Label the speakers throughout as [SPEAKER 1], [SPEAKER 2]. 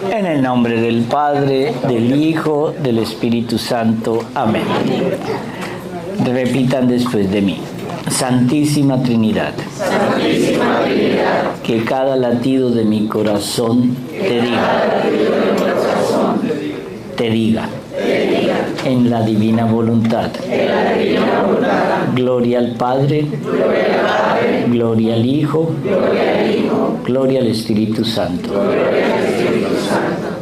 [SPEAKER 1] En el nombre del Padre, del Hijo, del Espíritu Santo. Amén. Repitan después de mí. Santísima Trinidad,
[SPEAKER 2] Santísima Trinidad,
[SPEAKER 1] que cada latido de mi corazón te diga, en la divina voluntad. Gloria al Padre, gloria al Hijo, gloria al Espíritu Santo.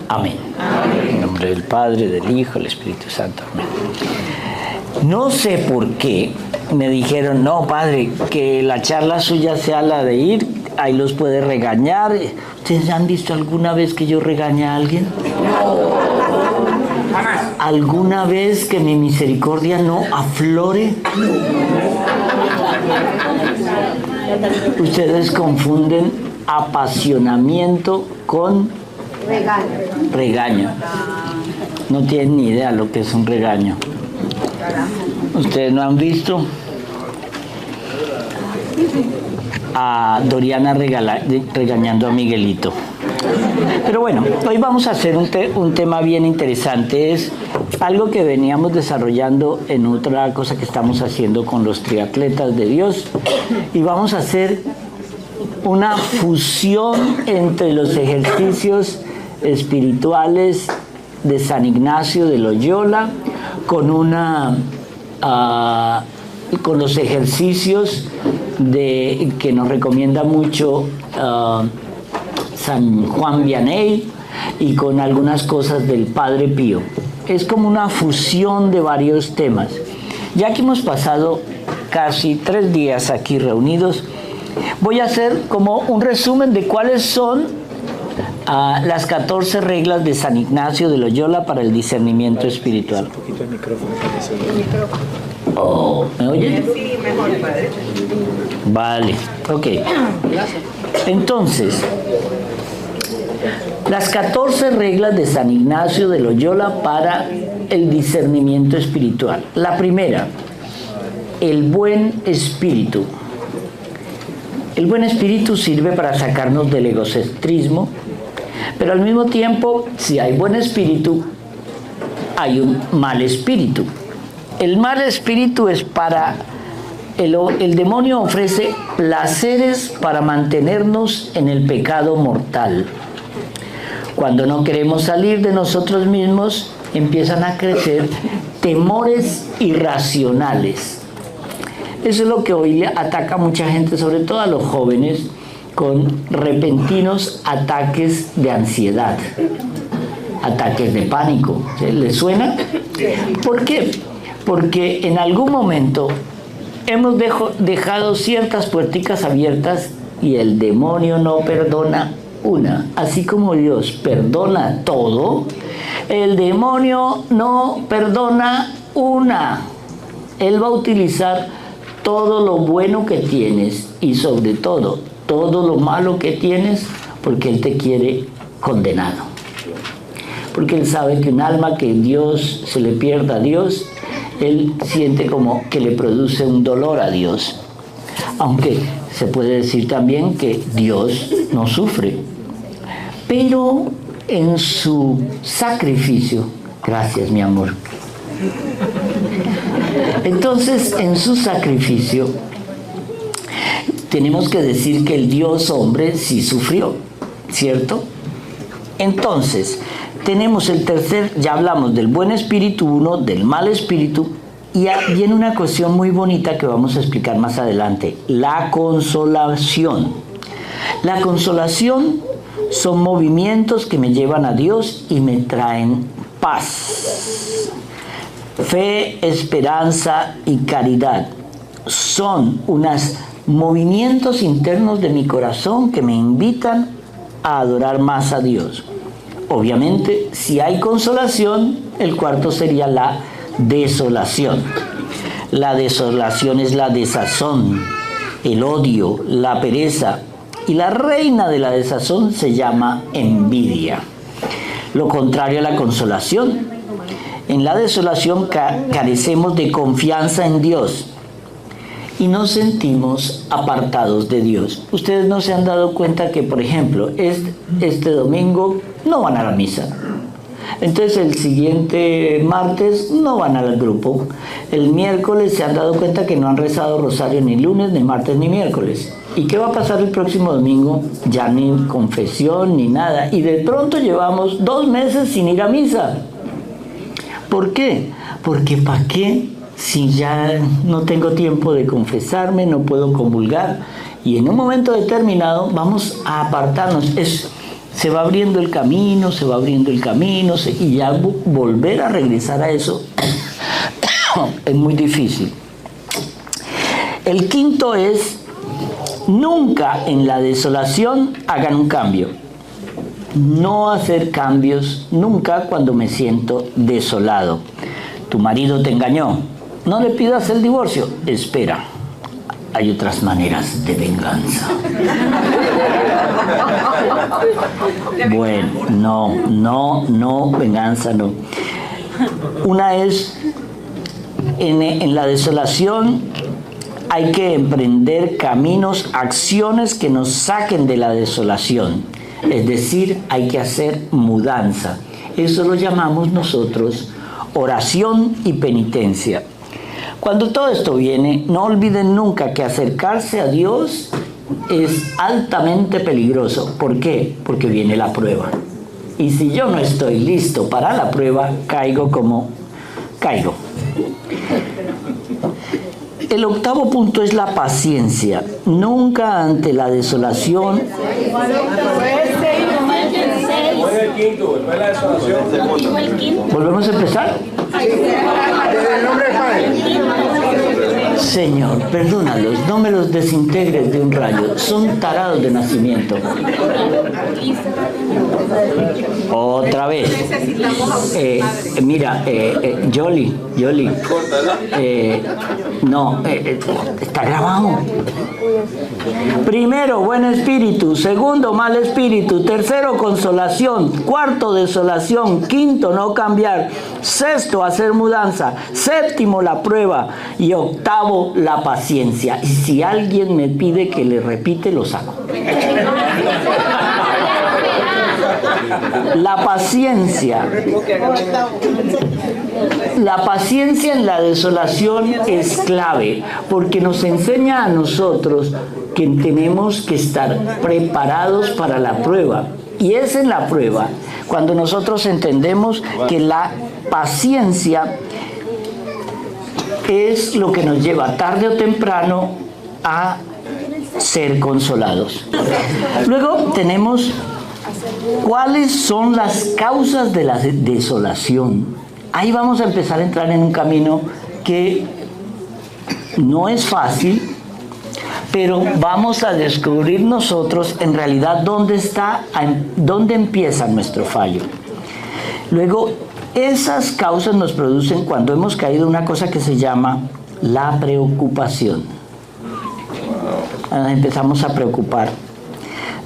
[SPEAKER 1] Amén. En nombre del Padre, del Hijo, del Espíritu Santo. Amén. No sé por qué me dijeron, no, padre, que la charla suya sea la de ir, ahí los puede regañar. ¿Ustedes han visto alguna vez que yo regañe a alguien? ¿Alguna vez que mi misericordia no aflore? Ustedes confunden apasionamiento con regaño. No tienen ni idea lo que es un regaño. ¿Ustedes no han visto a Doriana regañando a Miguelito? Pero bueno, hoy vamos a hacer un tema bien interesante. Es algo que veníamos desarrollando en otra cosa que estamos haciendo con los triatletas de Dios. Y vamos a hacer una fusión entre los ejercicios espirituales de San Ignacio de Loyola con los ejercicios que nos recomienda mucho San Juan Vianney y con algunas cosas del Padre Pío. Es como una fusión de varios temas. Ya que hemos pasado casi 3 días aquí reunidos, voy a hacer como un resumen de cuáles son las 14 reglas de San Ignacio de Loyola para el discernimiento espiritual.
[SPEAKER 3] Un poquito el micrófono.
[SPEAKER 1] Oh, ¿me oyen?
[SPEAKER 2] Sí, mejor, padre.
[SPEAKER 1] Vale, ok. Entonces, las 14 reglas de San Ignacio de Loyola para el discernimiento espiritual. La primera, el buen espíritu. El buen espíritu sirve para sacarnos del egocentrismo, pero al mismo tiempo, si hay buen espíritu, hay un mal espíritu. El mal espíritu es para... El demonio ofrece placeres para mantenernos en el pecado mortal. Cuando no queremos salir de nosotros mismos, empiezan a crecer temores irracionales. Eso es lo que hoy ataca a mucha gente, sobre todo a los jóvenes, con repentinos ataques de ansiedad, ataques de pánico. ¿Les suena? ¿Por qué? Porque en algún momento hemos dejado ciertas puerticas abiertas y el demonio no perdona una. Así como Dios perdona todo, el demonio no perdona una. Él va a utilizar todo lo bueno que tienes y sobre todo lo malo que tienes, porque Él te quiere condenado. Porque Él sabe que un alma que Dios se le pierda a Dios, Él siente como que le produce un dolor a Dios. Aunque se puede decir también que Dios no sufre. Pero en su sacrificio, gracias mi amor. Entonces, en su sacrificio, tenemos que decir que el Dios hombre sí sufrió, ¿cierto? Entonces, tenemos el tercer, ya hablamos del buen espíritu 1, del mal espíritu, y viene una cuestión muy bonita que vamos a explicar más adelante, la consolación. La consolación son movimientos que me llevan a Dios y me traen paz. Fe, esperanza y caridad son unos movimientos internos de mi corazón que me invitan a adorar más a Dios. Obviamente, si hay consolación, el cuarto sería la desolación. La desolación es la desazón, el odio, la pereza, y la reina de la desazón se llama envidia. Lo contrario a la consolación. En la desolación carecemos de confianza en Dios. y nos sentimos apartados de Dios. Ustedes no se han dado cuenta que, por ejemplo, este domingo no van a la misa. Entonces el siguiente martes no van al grupo. El miércoles se han dado cuenta que no han rezado rosario ni lunes, ni martes, ni miércoles. ¿Y qué va a pasar el próximo domingo? Ya ni confesión, ni nada. Y de pronto llevamos 2 meses sin ir a misa. ¿Por qué? Porque ¿para qué? Si ya no tengo tiempo de confesarme, no puedo comulgar. Y en un momento determinado vamos a apartarnos. Se va abriendo el camino, y ya volver a regresar a eso es muy difícil. El quinto es: nunca en la desolación hagan un cambio. No hacer cambios nunca cuando me siento desolado. Tu marido te engañó. No le pidas el divorcio. Espera. Hay otras maneras de venganza. Bueno, no, venganza no. Una es, en la desolación hay que emprender caminos, acciones que nos saquen de la desolación. Es decir, hay que hacer mudanza. Eso lo llamamos nosotros oración y penitencia. Cuando todo esto viene, no olviden nunca que acercarse a Dios es altamente peligroso. ¿Por qué? Porque viene la prueba. Y si yo no estoy listo para la prueba, caigo como caigo. El octavo punto es la paciencia. Nunca ante la desolación. ¿Volvemos a empezar? Señor, perdónalos, no me los desintegres de un rayo. Son tarados de nacimiento. Otra vez. Mira, Yoli. No, está grabado. Primero, buen espíritu. Segundo, mal espíritu. Tercero, consolación. Cuarto, desolación. Quinto, no cambiar. Sexto, hacer mudanza. Séptimo, la prueba. Y octavo, la paciencia. Y si alguien me pide que le repite, lo saco. La paciencia. La paciencia en la desolación es clave, porque nos enseña a nosotros que tenemos que estar preparados para la prueba. Y es en la prueba cuando nosotros entendemos que la paciencia es lo que nos lleva tarde o temprano a ser consolados. Luego tenemos cuáles son las causas de la desolación. Ahí vamos a empezar a entrar en un camino que no es fácil, pero vamos a descubrir nosotros en realidad dónde empieza nuestro fallo. Luego, esas causas nos producen cuando hemos caído en una cosa que se llama la preocupación. Empezamos a preocupar.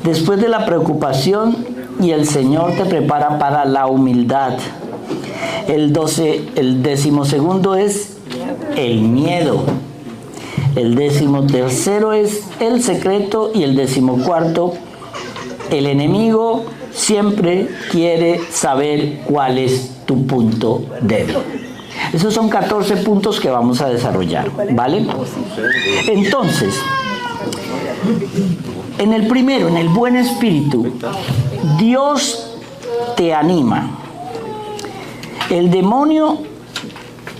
[SPEAKER 1] Después de la preocupación, y el Señor te prepara para la humildad. El 12º es el miedo. El 13º es el secreto. Y el 14º, el enemigo siempre quiere saber cuál es tu punto débil. Esos son 14 puntos que vamos a desarrollar, ¿vale? Entonces, en el primero, en el buen espíritu, Dios te anima. El demonio,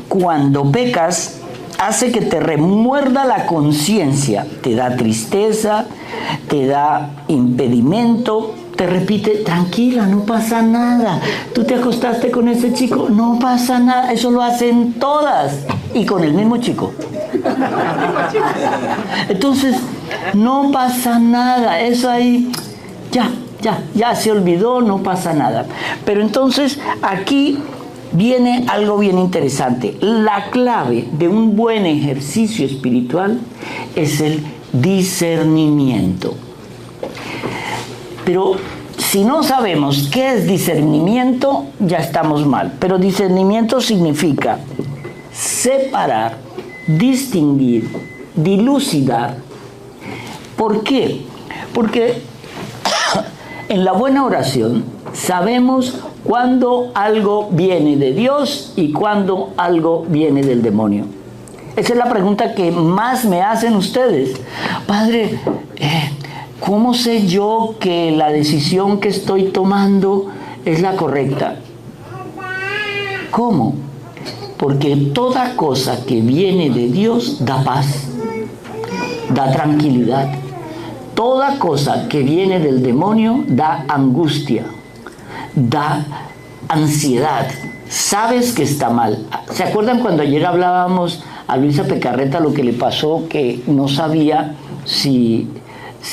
[SPEAKER 1] cuando pecas, hace que te remuerda la conciencia, te da tristeza, te da impedimento, te repite: tranquila, no pasa nada, tú te acostaste con ese chico, no pasa nada, eso lo hacen todas, y con el mismo chico. Entonces, no pasa nada, eso ahí, ya se olvidó, no pasa nada. Pero entonces, aquí viene algo bien interesante. La clave de un buen ejercicio espiritual es el discernimiento. Pero si no sabemos qué es discernimiento, ya estamos mal. Pero discernimiento significa separar, distinguir dilucidar. ¿Por qué? Porque en la buena oración sabemos cuándo algo viene de Dios y cuándo algo viene del demonio. Esa es la pregunta que más me hacen ustedes. Padre, ¿cómo sé yo que la decisión que estoy tomando es la correcta? ¿Cómo? Porque toda cosa que viene de Dios da paz, da tranquilidad. Toda cosa que viene del demonio da angustia, da ansiedad. Sabes que está mal. ¿Se acuerdan cuando ayer hablábamos a Luisa Pecarreta lo que le pasó, que no sabía si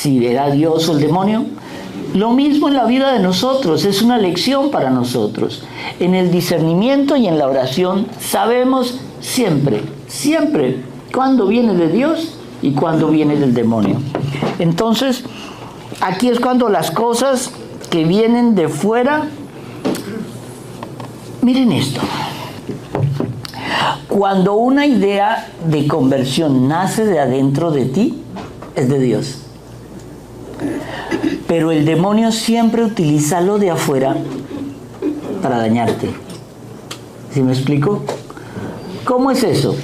[SPEAKER 1] era Dios o el demonio? Lo mismo en la vida de nosotros, es una lección para nosotros. En el discernimiento y en la oración sabemos siempre cuándo viene de Dios y cuándo viene del demonio. Entonces, aquí es cuando las cosas que vienen de fuera, miren esto. Cuando una idea de conversión nace de adentro de ti, es de Dios. Pero el demonio siempre utiliza lo de afuera para dañarte. ¿Sí me explico? ¿Cómo es eso?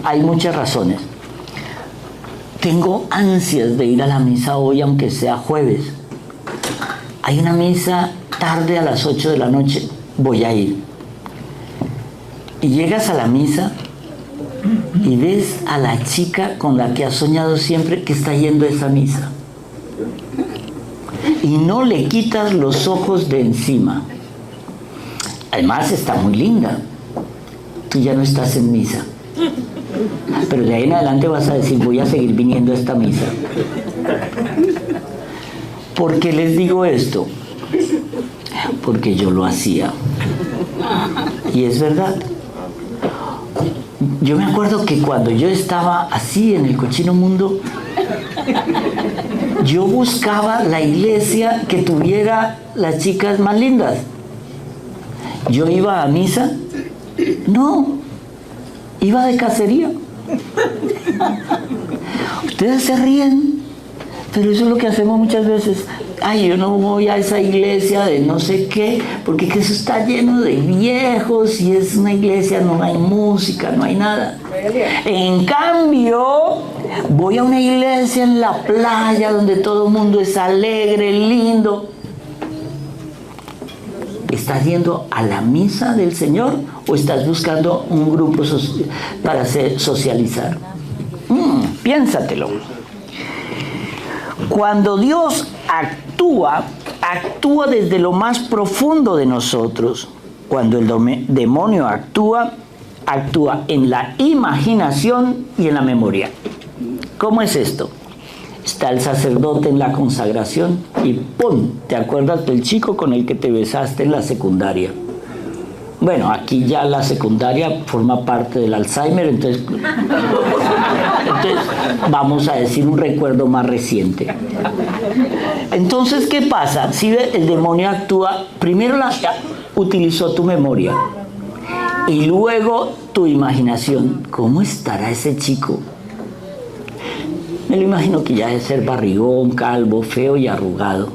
[SPEAKER 1] Hay muchas razones. Tengo ansias de ir a la misa hoy, aunque sea jueves. Hay una misa tarde a las 8 de la noche, voy a ir. Y llegas a la misa y ves a la chica con la que has soñado siempre que está yendo a esa misa. Y no le quitas los ojos de encima. Además está muy linda. Tú ya no estás en misa. Pero de ahí en adelante vas a decir, voy a seguir viniendo a esta misa. ¿Por qué les digo esto? Porque yo lo hacía. Y es verdad. Yo me acuerdo que cuando yo estaba así en el cochino mundo, yo buscaba la iglesia que tuviera las chicas más lindas. Yo iba a misa, no, iba de cacería. Ustedes se ríen, pero eso es lo que hacemos muchas veces. Ay, yo no voy a esa iglesia de no sé qué, porque eso está lleno de viejos y es una iglesia, no hay música, no hay nada. En cambio, voy a una iglesia en la playa donde todo el mundo es alegre, lindo. ¿Estás yendo a la misa del Señor o estás buscando un grupo para socializar? Piénsatelo. Cuando Dios actúa desde lo más profundo de nosotros. Cuando el demonio actúa en la imaginación y en la memoria. ¿Cómo es esto? Está el sacerdote en la consagración y ¡pum! ¿Te acuerdas del chico con el que te besaste en la secundaria? Bueno, aquí ya la secundaria forma parte del Alzheimer, entonces vamos a decir un recuerdo más reciente. Entonces, ¿qué pasa? Si el demonio actúa, primero utilizó tu memoria y luego tu imaginación. ¿Cómo estará ese chico? Me lo imagino que ya debe ser barrigón, calvo, feo y arrugado.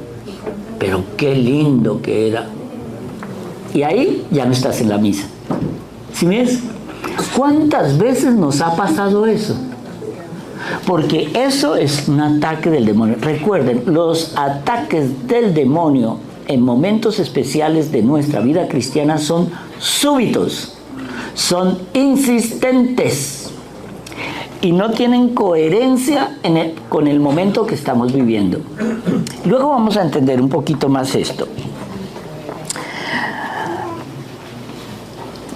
[SPEAKER 1] Pero qué lindo que era. Y ahí ya no estás en la misa. ¿Sí ves? ¿Cuántas veces nos ha pasado eso? Porque eso es un ataque del demonio. Recuerden, los ataques del demonio en momentos especiales de nuestra vida cristiana son súbitos, son insistentes y no tienen coherencia con el momento que estamos viviendo. Luego vamos a entender un poquito más esto.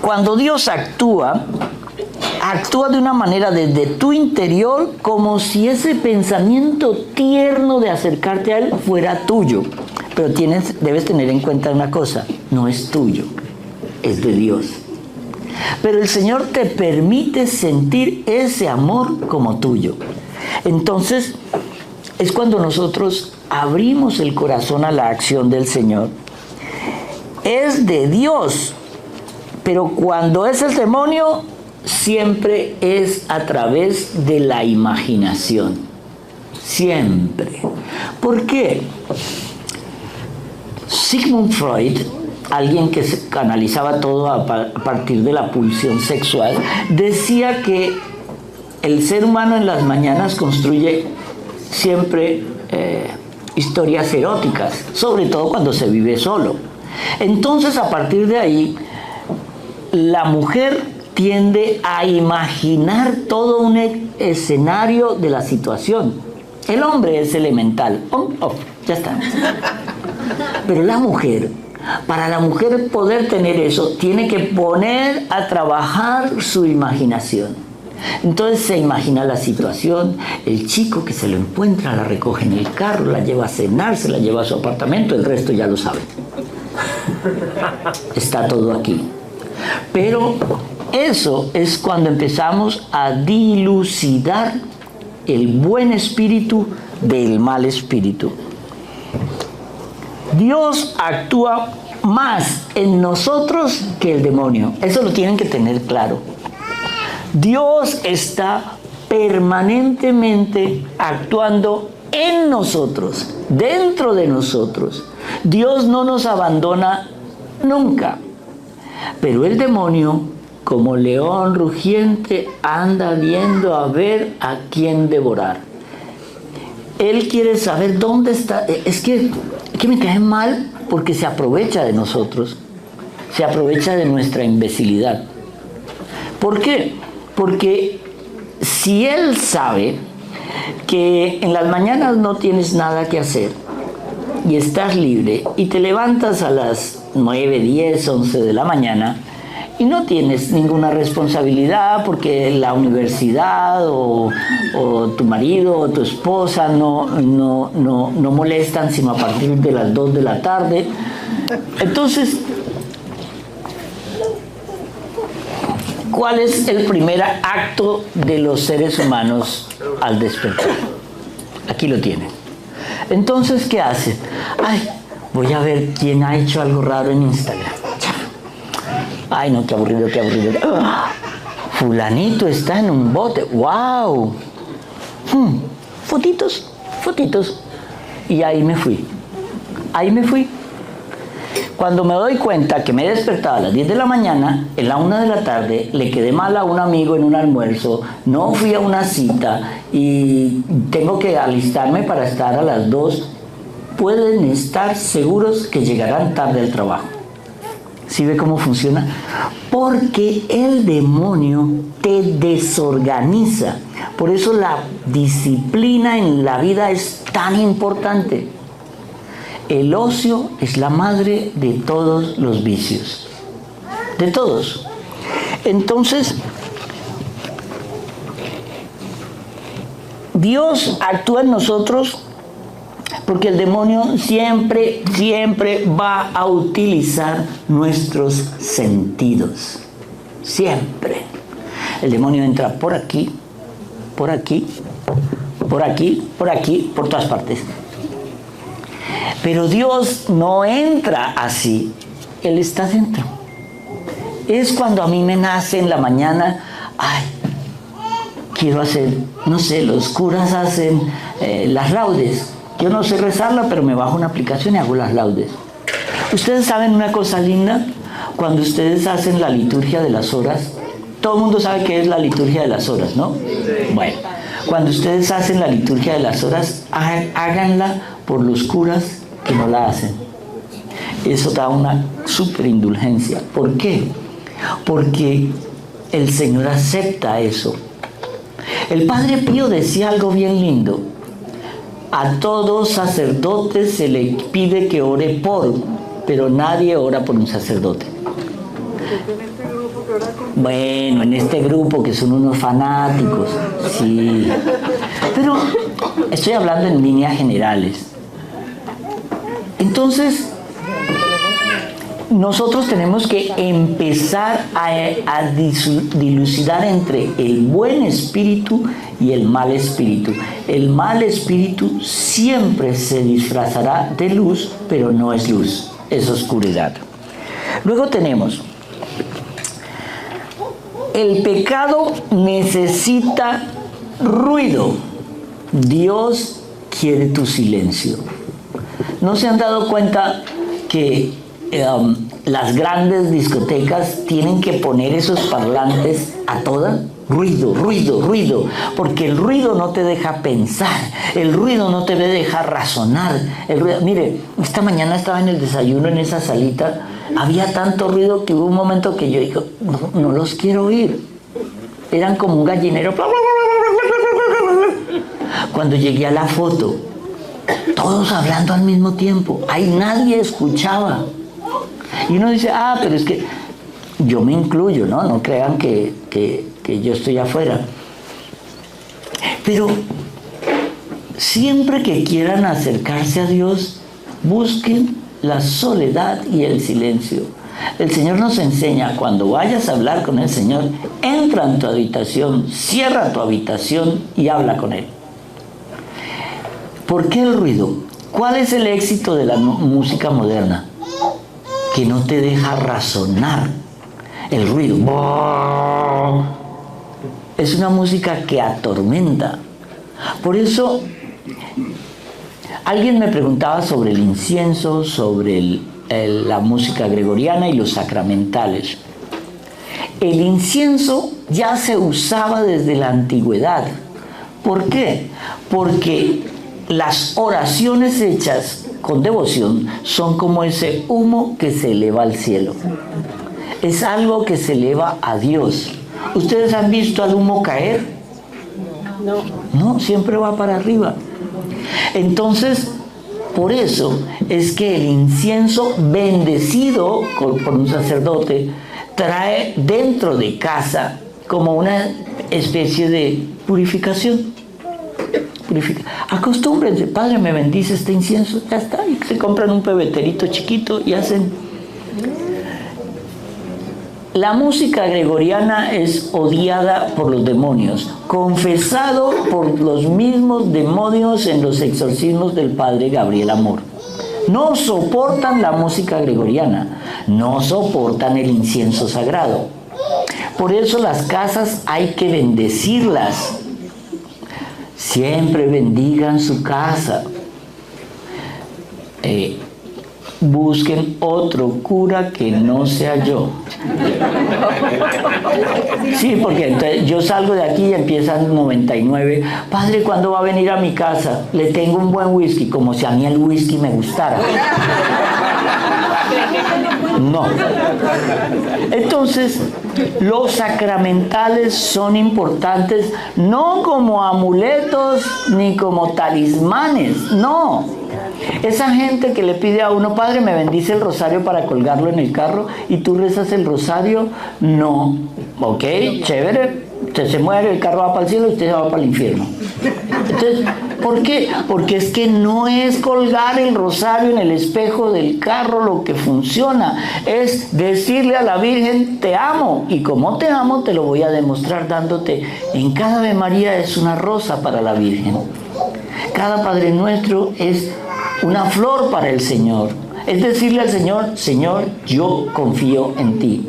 [SPEAKER 1] Cuando Dios actúa de una manera desde tu interior, como si ese pensamiento tierno de acercarte a Él fuera tuyo. Pero debes tener en cuenta una cosa, no es tuyo, es de Dios. Pero el Señor te permite sentir ese amor como tuyo. Entonces, es cuando nosotros abrimos el corazón a la acción del Señor. Es de Dios. Pero cuando es el demonio, siempre es a través de la imaginación. Siempre. ¿Por qué? Sigmund Freud, alguien que canalizaba todo a partir de la pulsión sexual, decía que el ser humano en las mañanas construye siempre historias eróticas, sobre todo cuando se vive solo. Entonces, a partir de ahí, la mujer tiende a imaginar todo un escenario de la situación. El hombre es elemental, on, off, ya está. Pero la mujer, para la mujer poder tener eso, tiene que poner a trabajar su imaginación. Entonces se imagina la situación, el chico que se lo encuentra, la recoge en el carro, la lleva a cenar, se la lleva a su apartamento, el resto ya lo sabe. Está todo aquí. Pero eso es cuando empezamos a dilucidar el buen espíritu del mal espíritu. Dios actúa más en nosotros que el demonio. Eso lo tienen que tener claro. Dios está permanentemente actuando en nosotros, dentro de nosotros. Dios no nos abandona nunca. Pero el demonio, como león rugiente, anda viendo a ver a quién devorar. Él quiere saber dónde está. Es que me cae mal porque se aprovecha de nosotros. Se aprovecha de nuestra imbecilidad. ¿Por qué? Porque si él sabe que en las mañanas no tienes nada que hacer y estás libre y te levantas a las 9, 10, 11 de la mañana y no tienes ninguna responsabilidad porque la universidad o tu marido o tu esposa no molestan sino a partir de las 2 de la tarde, entonces ¿cuál es el primer acto de los seres humanos al despertar? Aquí lo tienen. Entonces, ¿qué hacen? Ay, voy a ver quién ha hecho algo raro en Instagram. Ay, no, qué aburrido, qué aburrido. Fulanito está en un bote. ¡Wow! Fotitos, fotitos. Y ahí me fui. Ahí me fui. Cuando me doy cuenta que me he despertado a las 10 de la mañana, en la 1 de la tarde, le quedé mal a un amigo en un almuerzo, no fui a una cita y tengo que alistarme para estar a las 2, pueden estar seguros que llegarán tarde al trabajo. ¿Sí ve cómo funciona? Porque el demonio te desorganiza. Por eso la disciplina en la vida es tan importante. El ocio es la madre de todos los vicios. De todos. Entonces, Dios actúa en nosotros porque el demonio siempre va a utilizar nuestros sentidos. Siempre. El demonio entra por aquí, por aquí, por aquí, por aquí, por todas partes. Pero Dios no entra así, Él está dentro. Es cuando a mí me nace en la mañana, ay, quiero hacer, no sé, los curas hacen las laudes. Yo no sé rezarla, pero me bajo una aplicación y hago las laudes. Ustedes saben una cosa linda, cuando ustedes hacen la liturgia de las horas, todo el mundo sabe qué es la liturgia de las horas, ¿no? Bueno, cuando ustedes hacen la liturgia de las horas, háganla por los curas que no la hacen. Eso da una súper indulgencia. ¿Por qué? Porque el Señor acepta eso. El Padre Pío decía algo bien lindo. A todo sacerdote se le pide que ore por, pero nadie ora por un sacerdote. Bueno, en este grupo que son unos fanáticos, sí. Pero estoy hablando en líneas generales. Entonces, nosotros tenemos que empezar a dilucidar entre el buen espíritu y el mal espíritu. El mal espíritu siempre se disfrazará de luz, pero no es luz, es oscuridad. Luego tenemos El pecado necesita ruido. Dios quiere tu silencio. ¿No se han dado cuenta que las grandes discotecas tienen que poner esos parlantes a toda? Ruido, ruido, ruido, porque el ruido no te deja pensar, el ruido no te deja razonar. Mire, esta mañana estaba en el desayuno en esa salita, había tanto ruido que hubo un momento que yo dije, no los quiero oír. Eran como un gallinero. Cuando llegué a la foto, todos hablando al mismo tiempo, ahí nadie escuchaba. Y uno dice, pero es que yo me incluyo, ¿no? No crean que yo estoy afuera. Pero siempre que quieran acercarse a Dios, busquen la soledad y el silencio. El Señor nos enseña, cuando vayas a hablar con el Señor, entra en tu habitación, cierra tu habitación y habla con Él. ¿Por qué el ruido? ¿Cuál es el éxito de la música moderna? Que no te deja razonar. El ruido es una música que atormenta. Por eso, alguien me preguntaba sobre el incienso, sobre la música gregoriana y los sacramentales. El incienso ya se usaba desde la antigüedad. ¿Por qué? Porque las oraciones hechas con devoción son como ese humo que se eleva al cielo. Es algo que se eleva a Dios. ¿Ustedes han visto al humo caer? No, siempre va para arriba. Entonces, por eso es que el incienso bendecido por un sacerdote trae dentro de casa como una especie de purificación. Acostúmbrense, Padre, me bendice este incienso, ya está, y se compran un pebeterito chiquito y hacen. La música gregoriana es odiada por los demonios, confesado por los mismos demonios en los exorcismos del padre Gabriel Amor. No soportan la música gregoriana, no soportan el incienso sagrado. Por eso las casas hay que bendecirlas. Siempre bendigan su casa. Busquen otro cura que no sea yo. Sí, porque entonces yo salgo de aquí y empiezan 99. Padre, ¿cuándo va a venir a mi casa? Le tengo un buen whisky, como si a mí el whisky me gustara. No. Entonces, los sacramentales son importantes no como amuletos ni como talismanes, no. Esa gente que le pide a uno, Padre, me bendice el rosario para colgarlo en el carro, y tú rezas el rosario, no. Ok, chévere, usted se muere, el carro va para el cielo y usted se va para el infierno. Entonces, ¿por qué? Porque es que no es colgar el rosario en el espejo del carro lo que funciona, es decirle a la Virgen, te amo, y como te amo te lo voy a demostrar dándote. En cada Ave María es una rosa para la Virgen, cada Padre Nuestro es una flor para el Señor. Es decirle al Señor, Señor, yo confío en ti.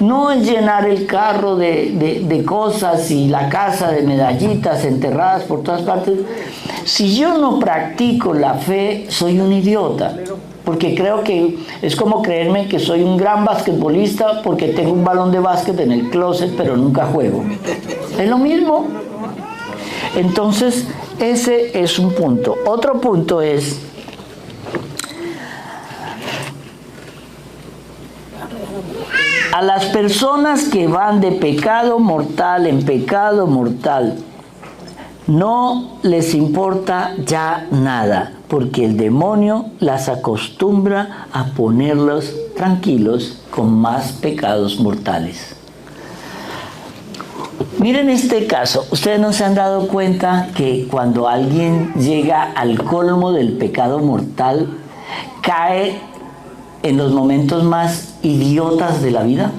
[SPEAKER 1] No es llenar el carro de cosas y la casa de medallitas enterradas por todas partes. Si yo no practico la fe, soy un idiota. Porque creo que es como creerme que soy un gran basquetbolista porque tengo un balón de básquet en el closet, pero nunca juego. Es lo mismo. Entonces, ese es un punto. Otro punto es, a las personas que van de pecado mortal en pecado mortal, no les importa ya nada, porque el demonio las acostumbra a ponerlos tranquilos con más pecados mortales. Miren este caso, ustedes no se han dado cuenta que cuando alguien llega al colmo del pecado mortal, cae en los momentos más idiotas de la vida.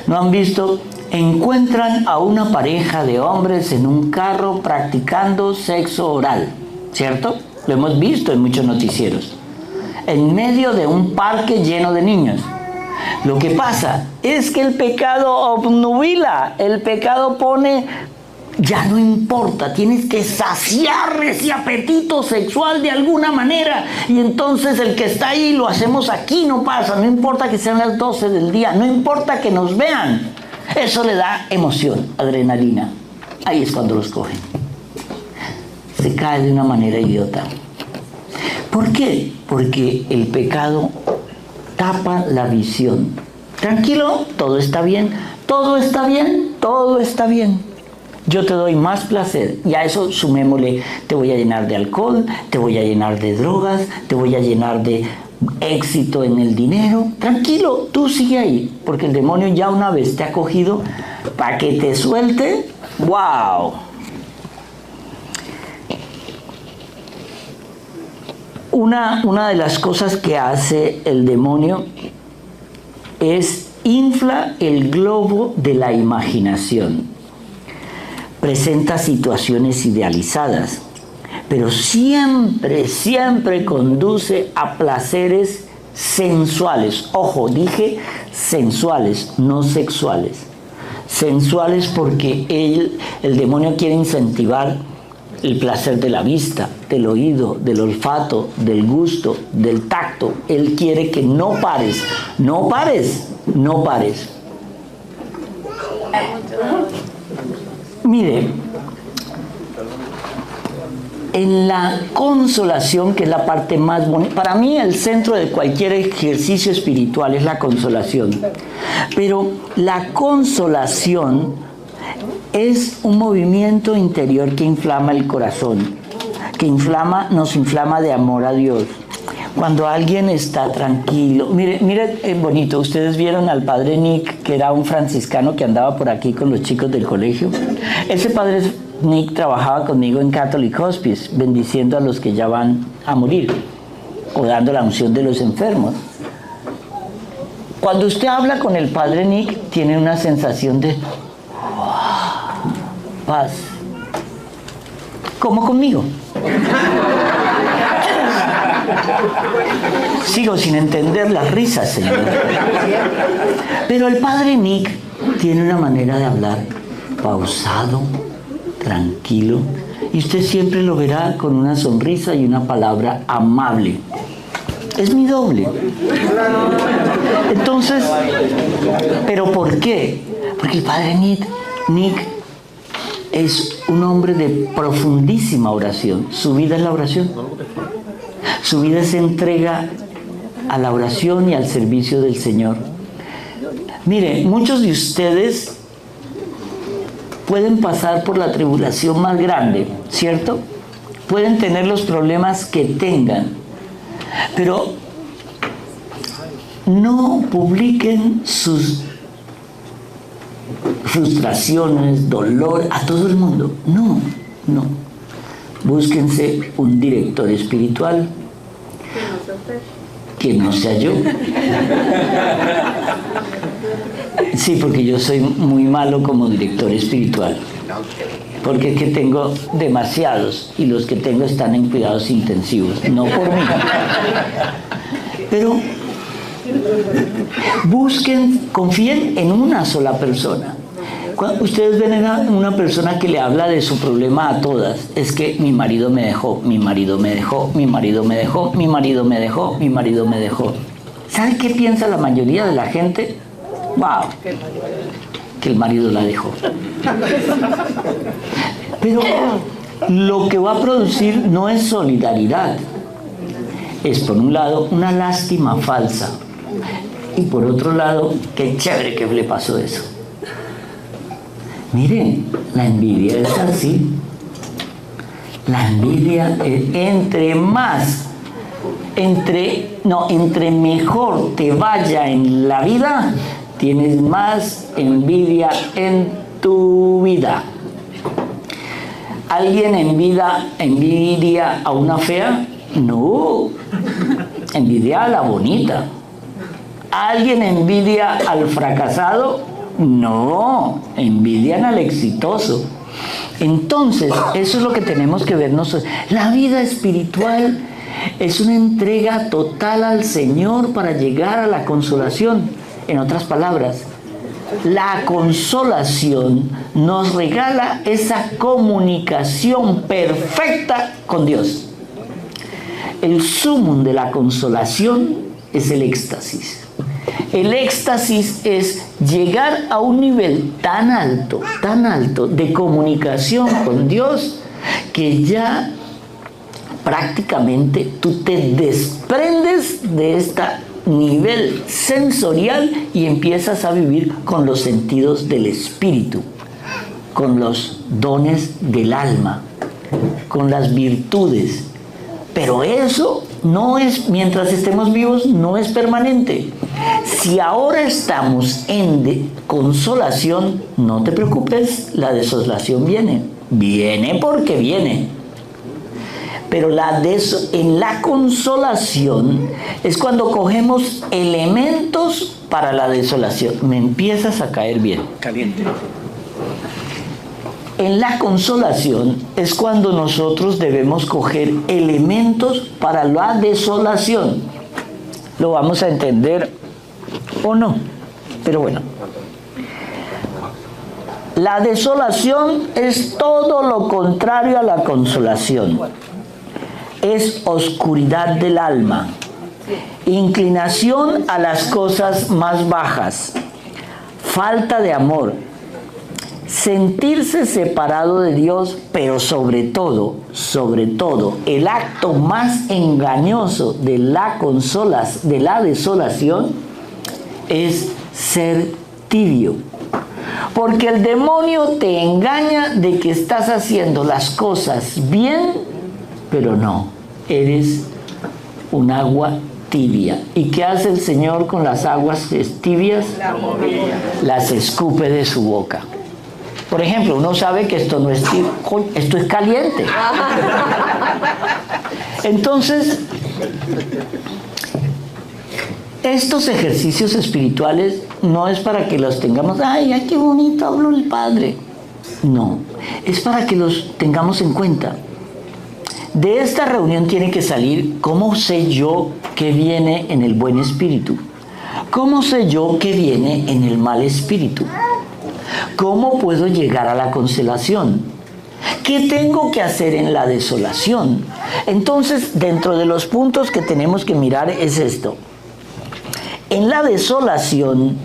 [SPEAKER 1] ¿No han visto? Encuentran a una pareja de hombres en un carro practicando sexo oral, ¿cierto? Lo hemos visto en muchos noticieros. En medio de un parque lleno de niños. Lo que pasa es que el pecado obnubila, el pecado pone, ya no importa, tienes que saciar ese apetito sexual de alguna manera, y entonces el que está ahí lo hacemos aquí, no pasa, no importa que sean las 12 del día, no importa que nos vean, eso le da emoción, adrenalina, ahí es cuando los cogen. Se cae de una manera idiota. ¿Por qué? Porque el pecado tapa la visión. Tranquilo, todo está bien, todo está bien, todo está bien. Yo te doy más placer, y a eso sumémosle, te voy a llenar de alcohol, te voy a llenar de drogas, te voy a llenar de éxito en el dinero. Tranquilo, tú sigue ahí, porque el demonio ya una vez te ha cogido para que te suelte. ¡Wow! Una de las cosas que hace el demonio es infla el globo de la imaginación. Presenta situaciones idealizadas, pero siempre, siempre conduce a placeres sensuales. Ojo, dije sensuales, no sexuales. Sensuales porque el demonio quiere incentivar el placer de la vista, del oído, del olfato, del gusto, del tacto. Él quiere que no pares, no pares, no pares. Mire, en la consolación, que es la parte más bonita, para mí el centro de cualquier ejercicio espiritual es la consolación, pero la consolación es un movimiento interior que inflama el corazón, que nos inflama de amor a Dios. Cuando alguien está tranquilo, mire bonito, ustedes vieron al padre Nick, que era un franciscano que andaba por aquí con los chicos del colegio. Ese padre Nick trabajaba conmigo en Catholic Hospice, bendiciendo a los que ya van a morir, o dando la unción de los enfermos. Cuando usted habla con el padre Nick, tiene una sensación de paz, como conmigo. Sigo sin entender las risas, señor. Pero el padre Nick tiene una manera de hablar pausado, tranquilo, y usted siempre lo verá con una sonrisa y una palabra amable. Es mi doble. Entonces, ¿pero por qué? Porque el padre Nick es un hombre de profundísima oración. Su vida es la oración. Su vida se entrega a la oración y al servicio del Señor. Mire, muchos de ustedes pueden pasar por la tribulación más grande, ¿cierto? Pueden tener los problemas que tengan, pero no publiquen sus frustraciones, dolor a todo el mundo. No. Búsquense un director espiritual que no sea yo. Sí, porque yo soy muy malo como director espiritual. Porque es que tengo demasiados, y los que tengo están en cuidados intensivos, no por mí. Pero confíen en una sola persona. Cuando ustedes ven a una persona que le habla de su problema a todas, es que mi marido me dejó, mi marido me dejó, mi marido me dejó, mi marido me dejó, mi marido me dejó. ¿Sabe qué piensa la mayoría de la gente? ¡Wow! Que el marido la dejó. Pero lo que va a producir no es solidaridad. Es, por un lado, una lástima falsa. Y por otro lado, qué chévere que le pasó eso. Miren, la envidia es así. La envidia es entre mejor te vaya en la vida, tienes más envidia en tu vida. ¿Alguien envidia a una fea? No, envidia a la bonita. ¿Alguien envidia al fracasado? No, envidian al exitoso. Entonces, eso es lo que tenemos que ver nosotros. La vida espiritual es una entrega total al Señor para llegar a la consolación. En otras palabras, la consolación nos regala esa comunicación perfecta con Dios. El sumum de la consolación es el éxtasis. El éxtasis es llegar a un nivel tan alto de comunicación con Dios que ya prácticamente tú te desprendes de este nivel sensorial y empiezas a vivir con los sentidos del espíritu, con los dones del alma, con las virtudes. Pero eso no es, mientras estemos vivos, no es permanente. Si ahora estamos en consolación, no te preocupes, la desolación viene. Viene porque viene. Pero en la consolación es cuando cogemos elementos para la desolación. Me empiezas a caer bien.
[SPEAKER 3] Caliente.
[SPEAKER 1] En la consolación es cuando nosotros debemos coger elementos para la desolación. Lo vamos a entender o no, pero bueno. La desolación es todo lo contrario a la consolación. Es oscuridad del alma, inclinación a las cosas más bajas, falta de amor, sentirse separado de Dios, pero sobre todo, el acto más engañoso de la desolación es ser tibio. Porque el demonio te engaña de que estás haciendo las cosas bien, pero no, eres un agua tibia. ¿Y qué hace el Señor con las aguas tibias? Las escupe de su boca. Por ejemplo, uno sabe que esto no es tibio, esto es caliente. Entonces, estos ejercicios espirituales no es para que los tengamos, ay, qué bonito habló el Padre. No, es para que los tengamos en cuenta. De esta reunión tiene que salir, ¿cómo sé yo que viene en el buen espíritu? ¿Cómo sé yo que viene en el mal espíritu? ¿Cómo puedo llegar a la consolación? ¿Qué tengo que hacer en la desolación? Entonces, dentro de los puntos que tenemos que mirar es esto. En la desolación,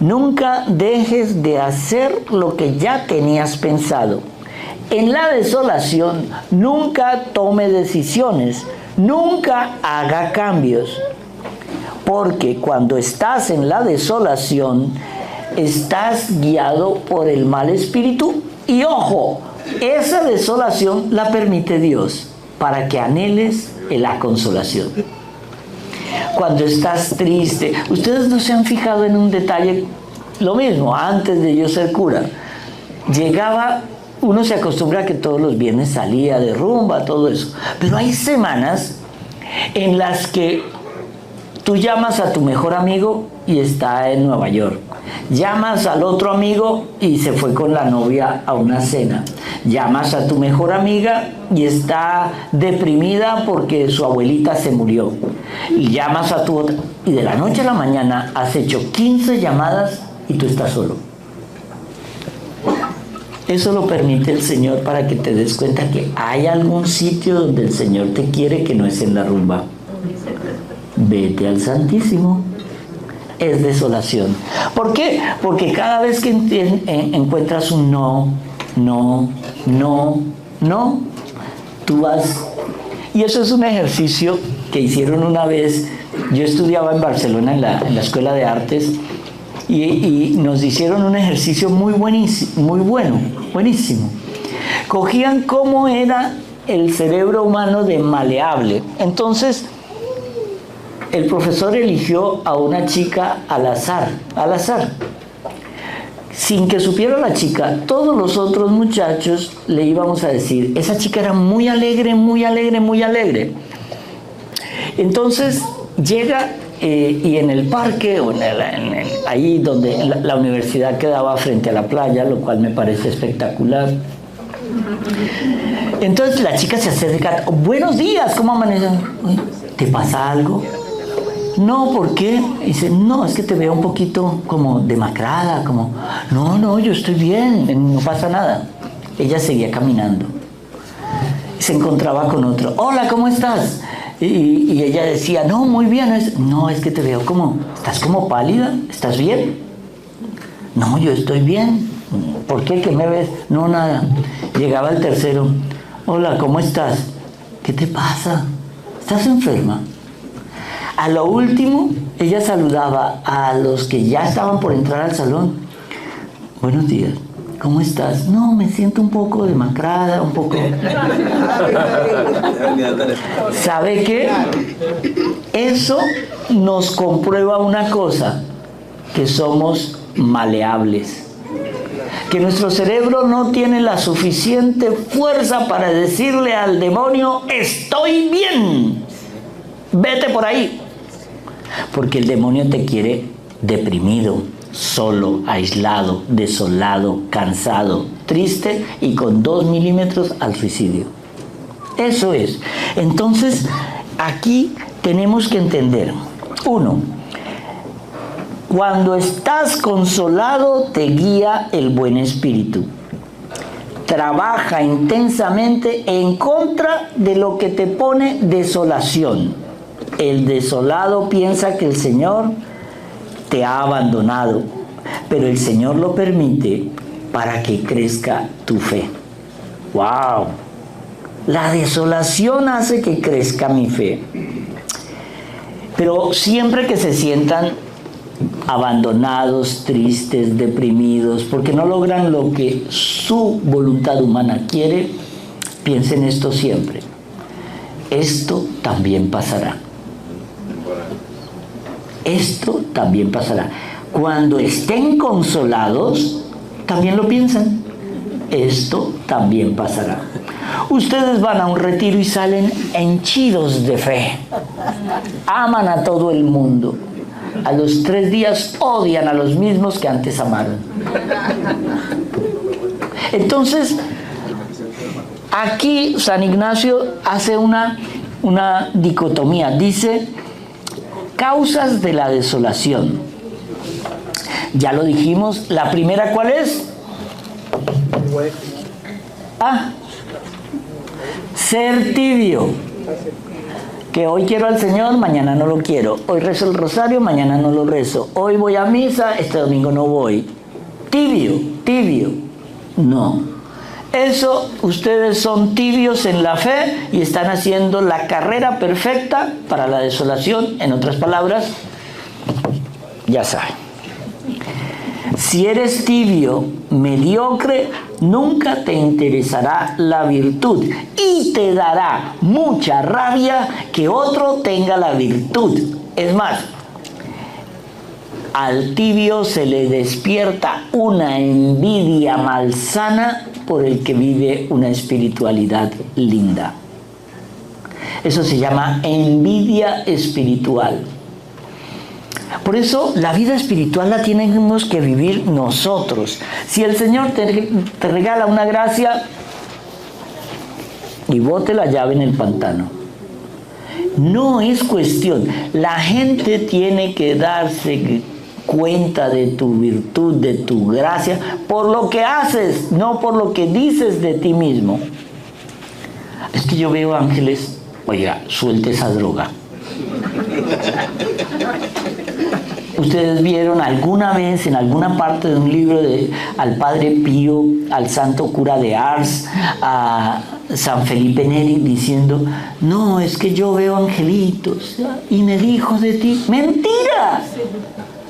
[SPEAKER 1] nunca dejes de hacer lo que ya tenías pensado. En la desolación, nunca tome decisiones, nunca haga cambios. Porque cuando estás en la desolación, estás guiado por el mal espíritu. Y ojo, esa desolación la permite Dios para que anheles la consolación. Cuando estás triste, ustedes no se han fijado en un detalle, lo mismo, antes de yo ser cura, uno se acostumbra a que todos los viernes salía de rumba, todo eso, pero hay semanas en las que tú llamas a tu mejor amigo y está en Nueva York. Llamas al otro amigo y se fue con la novia a una cena. Llamas a tu mejor amiga y está deprimida porque su abuelita se murió. Y llamas a tu otra. Y de la noche a la mañana has hecho 15 llamadas y tú estás solo. Eso lo permite el Señor para que te des cuenta que hay algún sitio donde el Señor te quiere que no es en la rumba. Vete al Santísimo. Es desolación. ¿Por qué? Porque cada vez que encuentras un no, tú vas. Y eso es un ejercicio que hicieron una vez. Yo estudiaba en Barcelona en la Escuela de Artes y nos hicieron un ejercicio muy buenísimo. Cogían cómo era el cerebro humano de maleable. Entonces, el profesor eligió a una chica al azar, sin que supiera la chica. Todos los otros muchachos le íbamos a decir, esa chica era muy alegre. Entonces llega y en el parque, o ahí donde la universidad quedaba frente a la playa, lo cual me parece espectacular. Entonces la chica se acerca, buenos días, ¿cómo amanecen? ¿Te pasa algo? No, ¿por qué? Dice, no, es que te veo un poquito como demacrada, como, no, yo estoy bien, no pasa nada. Ella seguía caminando. Se encontraba con otro, hola, ¿cómo estás? Y ella decía, no, muy bien. No, es que te veo como, estás como pálida, ¿estás bien? No, yo estoy bien. ¿Por qué? ¿Qué me ves? No, nada. Llegaba el tercero, hola, ¿cómo estás? ¿Qué te pasa? ¿Estás enferma? A lo último, ella saludaba a los que ya estaban por entrar al salón. Buenos días, ¿cómo estás? No, me siento un poco demacrada, un poco... ¿Sabe qué? Eso nos comprueba una cosa, que somos maleables. Que nuestro cerebro no tiene la suficiente fuerza para decirle al demonio, estoy bien, vete por ahí. Porque el demonio te quiere deprimido, solo, aislado, desolado, cansado, triste y con 2 milímetros al suicidio. Eso es. Entonces, aquí tenemos que entender. 1. Cuando estás consolado, te guía el buen espíritu. Trabaja intensamente en contra de lo que te pone desolación. El desolado piensa que el Señor te ha abandonado, pero el Señor lo permite para que crezca tu fe. ¡Wow! La desolación hace que crezca mi fe. Pero siempre que se sientan abandonados, tristes, deprimidos, porque no logran lo que su voluntad humana quiere, piensen esto siempre. Esto también pasará. Esto también pasará. Cuando estén consolados, también lo piensan. Esto también pasará. Ustedes van a un retiro y salen henchidos de fe. Aman a todo el mundo. A los 3 días odian a los mismos que antes amaron. Entonces, aquí San Ignacio hace una dicotomía. Dice, causas de la desolación. Ya lo dijimos. La primera, ¿cuál es? Ser tibio. Que hoy quiero al Señor, mañana no lo quiero. Hoy rezo el rosario, mañana no lo rezo. Hoy voy a misa, este domingo no voy. Tibio. No. Eso, ustedes son tibios en la fe y están haciendo la carrera perfecta para la desolación. En otras palabras, ya saben. Si eres tibio, mediocre, nunca te interesará la virtud y te dará mucha rabia que otro tenga la virtud. Es más, al tibio se le despierta una envidia malsana por el que vive una espiritualidad linda. Eso se llama envidia espiritual. Por eso la vida espiritual la tenemos que vivir nosotros. Si el Señor te regala una gracia, y bote la llave en el pantano. No es cuestión. La gente tiene que darse cuenta de tu virtud, de tu gracia, por lo que haces, no por lo que dices de ti mismo. Es que yo veo ángeles, oiga, suelte esa droga. Ustedes vieron alguna vez en alguna parte de un libro al Padre Pío, al santo cura de Ars, a San Felipe Neri diciendo, no, es que yo veo angelitos y me dijo de ti.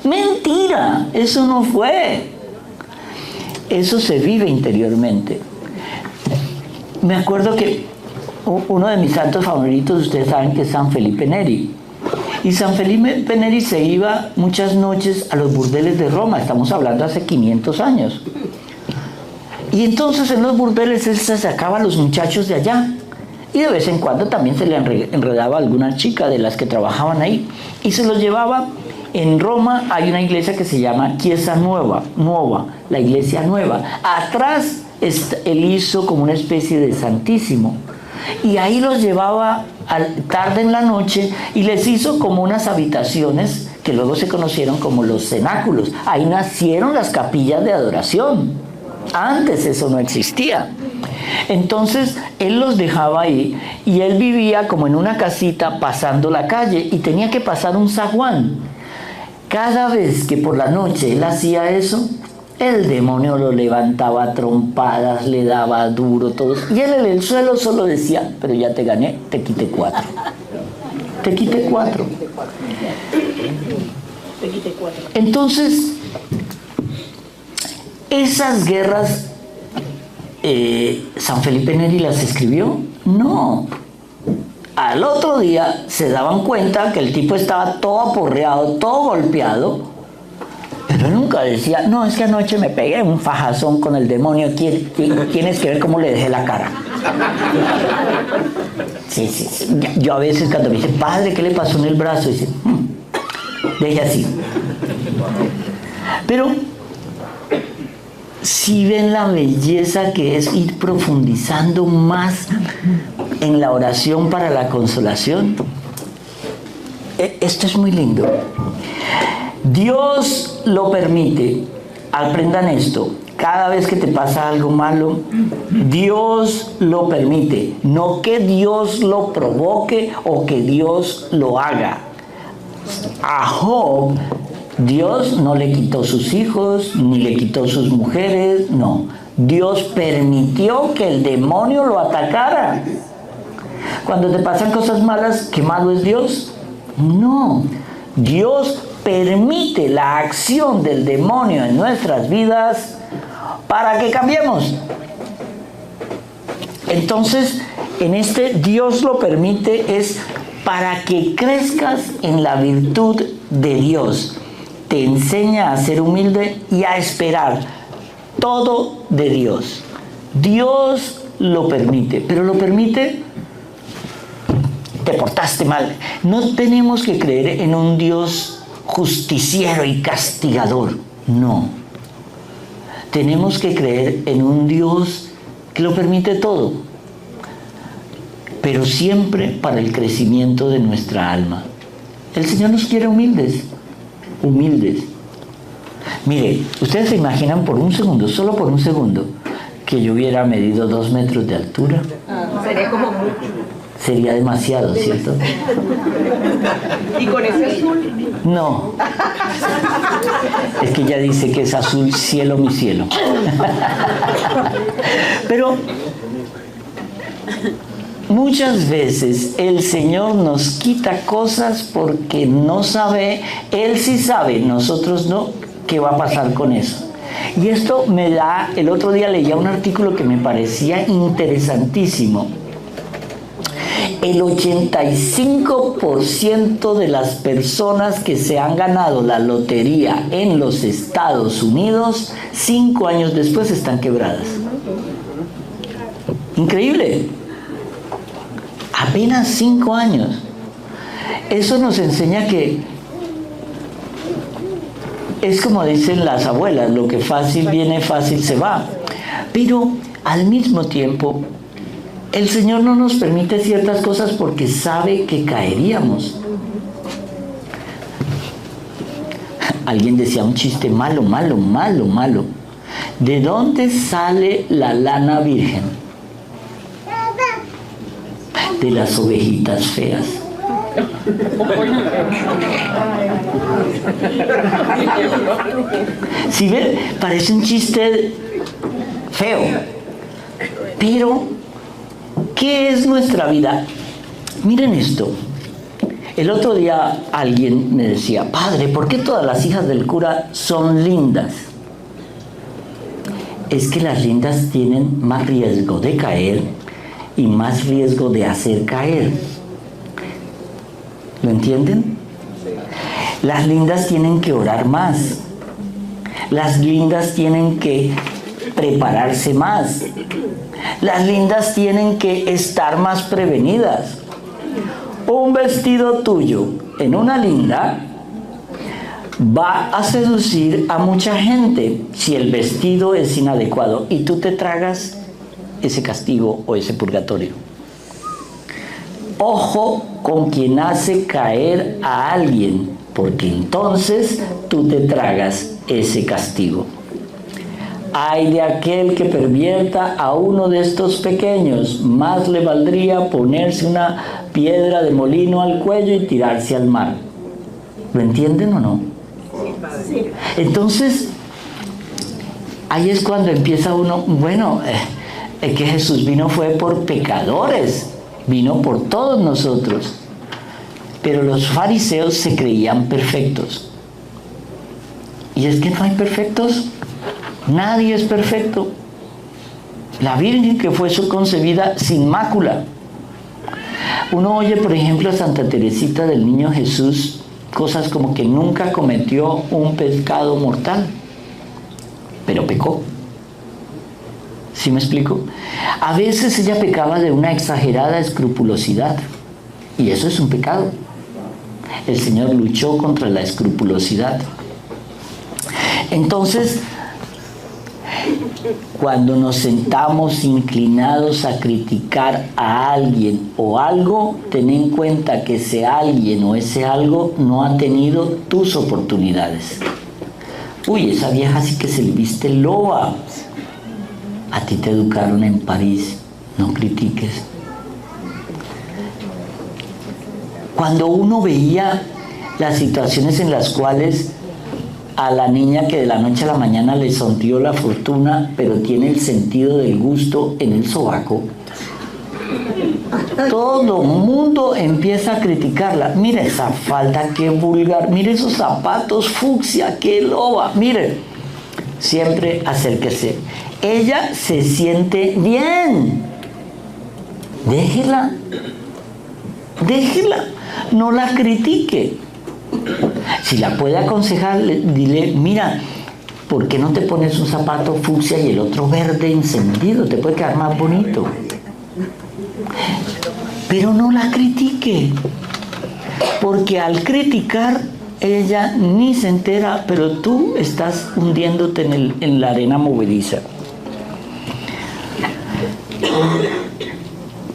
[SPEAKER 1] Mentira, eso no fue. Eso se vive interiormente. Me acuerdo que uno de mis santos favoritos, ustedes saben que es San Felipe Neri. Y San Felipe Neri se iba muchas noches a los burdeles de Roma, estamos hablando hace 500 años. Y entonces en los burdeles él se sacaba a los muchachos de allá. Y de vez en cuando también se le enredaba a alguna chica de las que trabajaban ahí. Y se los llevaba. En Roma hay una iglesia que se llama Chiesa Nuova, la iglesia nueva. Atrás él hizo como una especie de santísimo. Y ahí los llevaba tarde en la noche y les hizo como unas habitaciones que luego se conocieron como los cenáculos. Ahí nacieron las capillas de adoración. Antes eso no existía. Entonces él los dejaba ahí y él vivía como en una casita pasando la calle y tenía que pasar un zaguán. Cada vez que por la noche él hacía eso, el demonio lo levantaba a trompadas, le daba duro, todo. Y él en el suelo solo decía, pero ya te gané, te quité 4. Te quité 4. Entonces, esas guerras, ¿San Felipe Neri las escribió? No. Al otro día se daban cuenta que el tipo estaba todo aporreado, todo golpeado, pero él nunca decía, no, es que anoche me pegué un fajazón con el demonio, tienes que ver cómo le dejé la cara. Sí. Yo a veces cuando me dice, padre, ¿qué le pasó en el brazo? Dice, deje así. Pero si ven la belleza que es ir profundizando más en la oración para la consolación, esto es muy lindo. Dios lo permite. Aprendan esto. Cada vez que te pasa algo malo, Dios lo permite. No que Dios lo provoque o que Dios lo haga. A Job, Dios no le quitó sus hijos, ni le quitó sus mujeres, no. Dios permitió que el demonio lo atacara. Cuando te pasan cosas malas, ¿qué malo es Dios? No. Dios permite la acción del demonio en nuestras vidas para que cambiemos. Entonces, en este Dios lo permite es para que crezcas en la virtud de Dios. Te enseña a ser humilde y a esperar todo de Dios. Dios lo permite, pero lo permite, te portaste mal. No tenemos que creer en un Dios justiciero y castigador, no. Tenemos que creer en un Dios que lo permite todo, pero siempre para el crecimiento de nuestra alma. El Señor nos quiere humildes. Mire, ustedes se imaginan por un segundo, solo por un segundo, que yo hubiera medido 2 metros de altura.
[SPEAKER 2] Sería como mucho.
[SPEAKER 1] Sería demasiado, ¿cierto?
[SPEAKER 2] ¿Y con ese azul?
[SPEAKER 1] No. Es que ella dice que es azul cielo mi cielo. Pero muchas veces el Señor nos quita cosas porque no sabe, Él sí sabe, nosotros no, qué va a pasar con eso. Y esto me da, el otro día leía un artículo que me parecía interesantísimo. El 85% de las personas que se han ganado la lotería en los Estados Unidos, 5 años después están quebradas. Increíble. Apenas 5 años. Eso nos enseña que es como dicen las abuelas, lo que fácil viene, fácil se va. Pero al mismo tiempo, el Señor no nos permite ciertas cosas porque sabe que caeríamos. Alguien decía un chiste malo. ¿De dónde sale la lana virgen? De las ovejitas feas. Si ven, parece un chiste feo, pero ¿qué es nuestra vida? Miren esto. El otro día alguien me decía, padre, ¿por qué todas las hijas del cura son lindas? Es que las lindas tienen más riesgo de caer y más riesgo de hacer caer. ¿Lo entienden? Las lindas tienen que orar más. Las lindas tienen que prepararse más. Las lindas tienen que estar más prevenidas. Un vestido tuyo en una linda va a seducir a mucha gente si el vestido es inadecuado y tú te tragas ese castigo o ese purgatorio. Ojo con quien hace caer a alguien, porque entonces tú te tragas ese castigo. Ay de aquel que pervierta a uno de estos pequeños, más le valdría ponerse una piedra de molino al cuello y tirarse al mar. ¿Lo entienden o no?
[SPEAKER 2] Sí.
[SPEAKER 1] Entonces, ahí es cuando empieza uno, bueno, que Jesús vino fue por pecadores, vino por todos nosotros. Pero los fariseos se creían perfectos. Y es que no hay perfectos. Nadie es perfecto. La Virgen que fue concebida sin mácula. Uno oye, por ejemplo, a Santa Teresita del Niño Jesús, cosas como que nunca cometió un pecado mortal, pero pecó. ¿Sí me explico? A veces ella pecaba de una exagerada escrupulosidad, y eso es un pecado. El Señor luchó contra la escrupulosidad. Entonces, cuando nos sentamos inclinados a criticar a alguien o algo, ten en cuenta que ese alguien o ese algo no ha tenido tus oportunidades. Uy, esa vieja sí que se le viste loba. A ti te educaron en París, no critiques. Cuando uno veía las situaciones en las cuales a la niña que de la noche a la mañana le sonrió la fortuna, pero tiene el sentido del gusto en el sobaco, todo el mundo empieza a criticarla. Mira esa falda, qué vulgar. Mire esos zapatos fucsia, qué loba. Mire, siempre acérquese. Ella se siente bien. Déjela. Déjela. No la critique. Si la puede aconsejar, dile, mira, ¿por qué no te pones un zapato fucsia y el otro verde encendido? Te puede quedar más bonito. Pero no la critique, porque al criticar ella ni se entera, pero tú estás hundiéndote en la arena movediza.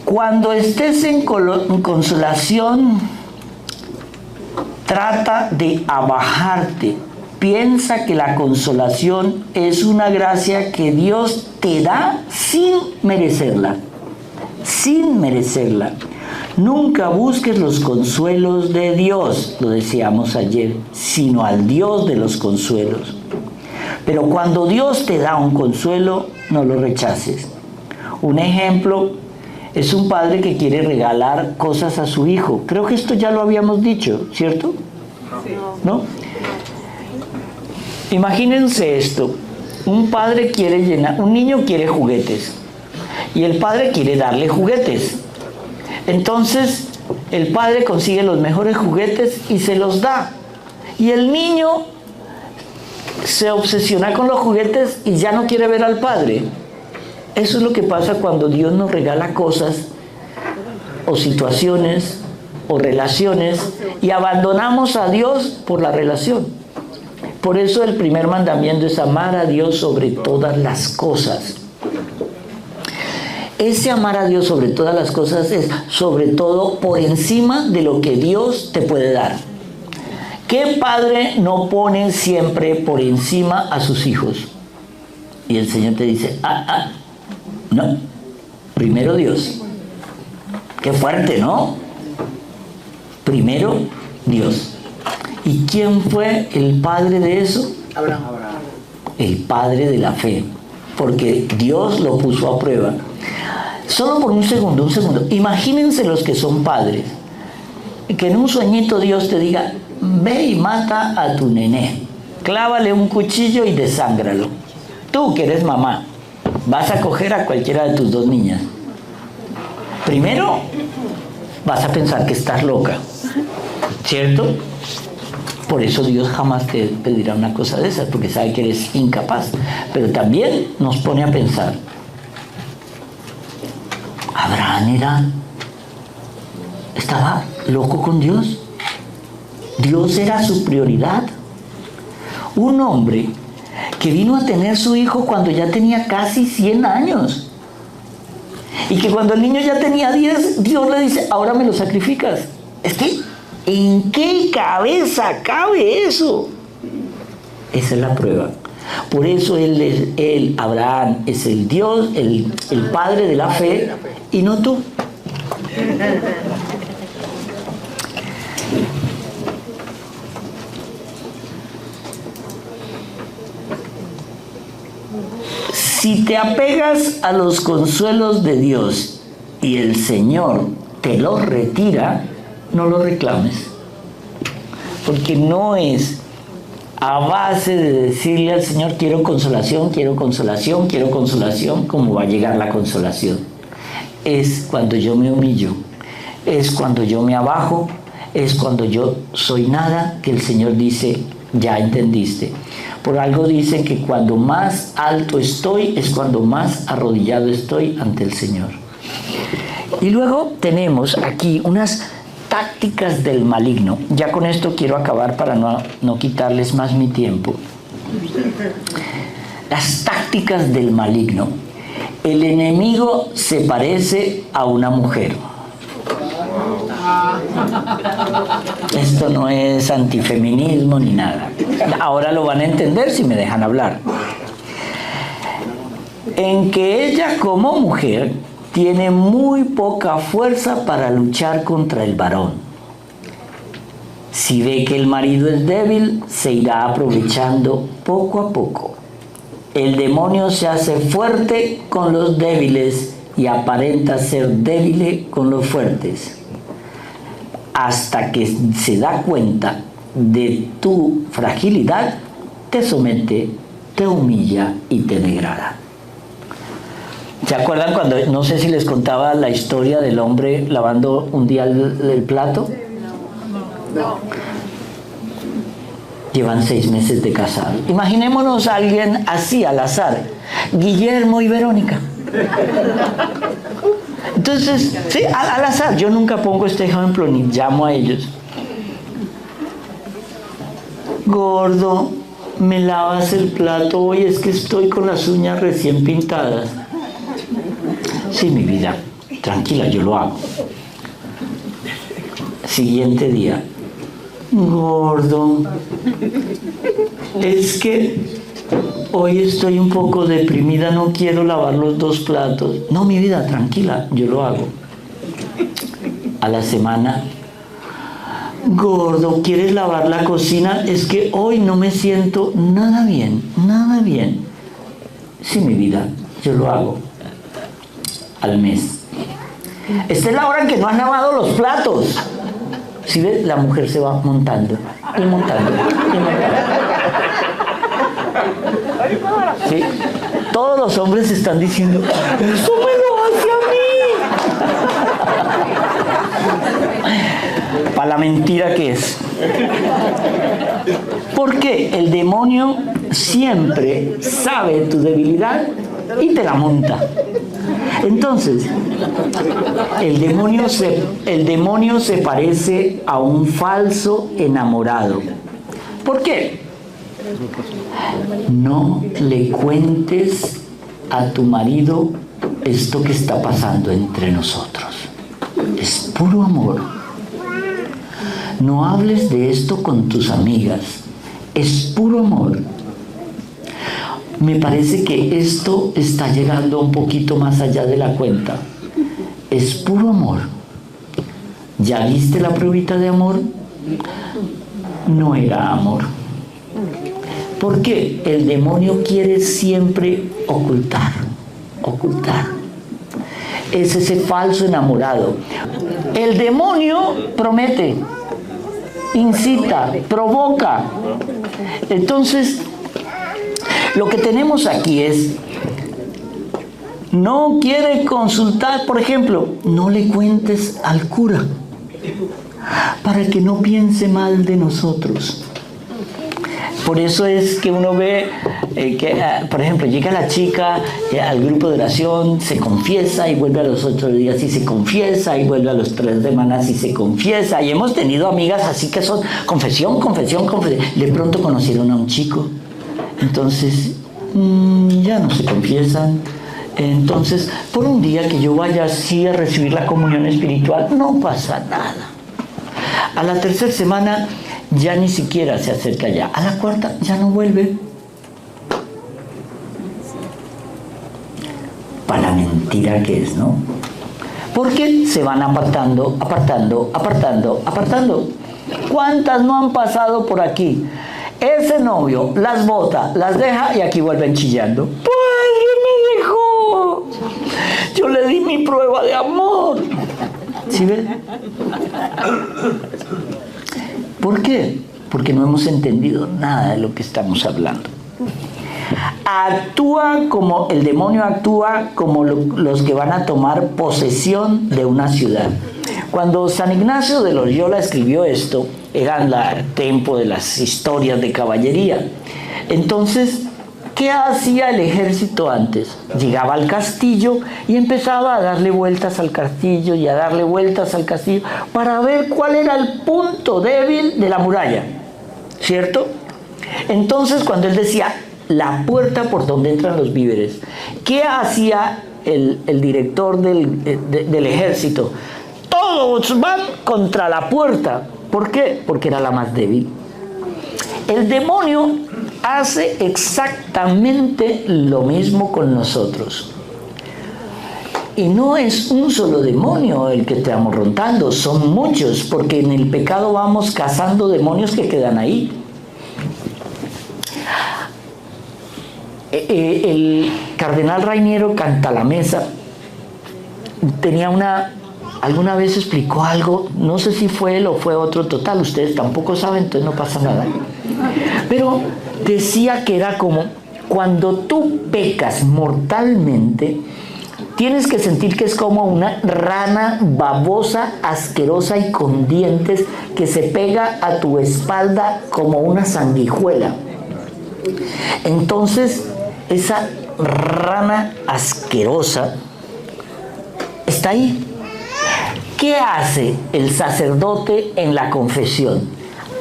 [SPEAKER 1] Cuando estés en consolación, trata de abajarte. Piensa que la consolación es una gracia que Dios te da sin merecerla. Sin merecerla. Nunca busques los consuelos de Dios, lo decíamos ayer, sino al Dios de los consuelos. Pero cuando Dios te da un consuelo, no lo rechaces. Un ejemplo es un padre que quiere regalar cosas a su hijo. Creo que esto ya lo habíamos dicho, ¿cierto? ¿No? Imagínense esto. Un padre quiere un niño quiere juguetes y el padre quiere darle juguetes. Entonces el padre consigue los mejores juguetes y se los da. Y el niño se obsesiona con los juguetes y ya no quiere ver al padre. Eso es lo que pasa cuando Dios nos regala cosas o situaciones o relaciones y abandonamos a Dios por la relación. Por eso el primer mandamiento es amar a Dios sobre todas las cosas. Ese amar a Dios sobre todas las cosas es sobre todo por encima de lo que Dios te puede dar. ¿Qué padre no pone siempre por encima a sus hijos? Y el Señor te dice, no, primero Dios. Qué fuerte, ¿no? Primero Dios. ¿Y quién fue el padre de eso?
[SPEAKER 2] Abraham.
[SPEAKER 1] El padre de la fe. Porque Dios lo puso a prueba. Solo por un segundo. Imagínense los que son padres. Que en un sueñito Dios te diga, ve y mata a tu nené. Clávale un cuchillo y desángralo. Tú que eres mamá, vas a coger a cualquiera de tus dos niñas. Primero, vas a pensar que estás loca, ¿cierto? Por eso Dios jamás te pedirá una cosa de esas, porque sabe que eres incapaz. Pero también nos pone a pensar, Abraham estaba loco con Dios. Dios era su prioridad. Un hombre que vino a tener su hijo cuando ya tenía casi 100 años. Y que cuando el niño ya tenía 10, Dios le dice, ahora me lo sacrificas. Es que, ¿en qué cabeza cabe eso? Esa es la prueba. Por eso Abraham es el Dios, el padre de la fe, y no tú. Si te apegas a los consuelos de Dios y el Señor te los retira, no los reclames. Porque no es a base de decirle al Señor, quiero consolación, quiero consolación, quiero consolación, como va a llegar la consolación. Es cuando yo me humillo, es cuando yo me abajo, es cuando yo soy nada, que el Señor dice, ya entendiste. Por algo dicen que cuando más alto estoy es cuando más arrodillado estoy ante el Señor. Y luego tenemos aquí unas tácticas del maligno. Ya con esto quiero acabar para no quitarles más mi tiempo. Las tácticas del maligno. El enemigo se parece a una mujer. Esto no es antifeminismo ni nada. Ahora lo van a entender si me dejan hablar. En que ella como mujer tiene muy poca fuerza para luchar contra el varón. Si ve que el marido es débil, se irá aprovechando poco a poco. El demonio se hace fuerte con los débiles y aparenta ser débil con los fuertes. Hasta que se da cuenta de tu fragilidad, te somete, te humilla y te degrada. ¿Se acuerdan cuando, no sé si les contaba la historia del hombre lavando un día el plato?
[SPEAKER 2] No.
[SPEAKER 1] Llevan 6 meses de casado. Imaginémonos a alguien así al azar, Guillermo y Verónica. Entonces, sí, al azar, yo nunca pongo este ejemplo ni llamo a ellos. Gordo, ¿me lavas el plato hoy? Es que estoy con las uñas recién pintadas. Sí, mi vida, tranquila, yo lo hago. Siguiente día. Gordo, es que hoy estoy un poco deprimida, no quiero lavar los 2 platos. No, mi vida, tranquila, yo lo hago. A la semana. Gordo, ¿quieres lavar la cocina? Es que hoy no me siento nada bien, nada bien. Sí, mi vida, yo lo hago. Al mes. Esta es la hora en que no has lavado los platos. Si ves, la mujer se va montando y montando y montando. ¿Sí? Todos los hombres están diciendo, ¡eso me lo hace a mí! Para la mentira que es. Porque el demonio siempre sabe tu debilidad y te la monta. Entonces, el demonio se parece a un falso enamorado. ¿Por qué? No le cuentes a tu marido esto que está pasando entre nosotros. Es puro amor. No hables de esto con tus amigas. Es puro amor. Me parece que esto está llegando un poquito más allá de la cuenta. Es puro amor. ¿Ya viste la pruebita de amor? No era amor. Porque el demonio quiere siempre ocultar. Es ese falso enamorado. El demonio promete, incita, provoca. Entonces, lo que tenemos aquí es, no quiere consultar, por ejemplo, no le cuentes al cura para que no piense mal de nosotros. Por eso es que uno ve que, por ejemplo, llega la chica al grupo de oración, se confiesa y vuelve a los 8 días y se confiesa y vuelve a los 3 semanas y se confiesa. Y hemos tenido amigas así que son confesión. De pronto conocieron a un chico. Entonces, ya no se confiesan, Entonces, por un día que yo vaya así a recibir la comunión espiritual, no pasa nada. A la tercera semana ya ni siquiera se acerca ya. A la cuarta ya no vuelve. Para la mentira que es, ¿no? Porque se van apartando. ¿Cuántas no han pasado por aquí? Ese novio las bota, las deja y aquí vuelven chillando. ¡Padre, me dejó! Yo le di mi prueba de amor. ¿Sí ven? ¿Por qué? Porque no hemos entendido nada de lo que estamos hablando. El demonio actúa como los que van a tomar posesión de una ciudad. Cuando San Ignacio de Loyola escribió esto, era el tiempo de las historias de caballería. Entonces, ¿qué hacía el ejército antes? Llegaba al castillo y empezaba a darle vueltas al castillo y a darle vueltas al castillo para ver cuál era el punto débil de la muralla, ¿cierto? Entonces, cuando él decía la puerta por donde entran los víveres, ¿qué hacía el director del ejército? Todos van contra la puerta. ¿Por qué? Porque era la más débil. El demonio hace exactamente lo mismo con nosotros. Y no es un solo demonio el que te amorrontando, son muchos, porque en el pecado vamos cazando demonios que quedan ahí. El cardenal Rainiero Cantalamessa alguna vez explicó algo, no sé si fue él o fue otro, total, ustedes tampoco saben, entonces no pasa nada. Pero decía que era como cuando tú pecas mortalmente, tienes que sentir que es como una rana babosa, asquerosa y con dientes que se pega a tu espalda como una sanguijuela. Entonces, esa rana asquerosa está ahí. ¿Qué hace el sacerdote en la confesión?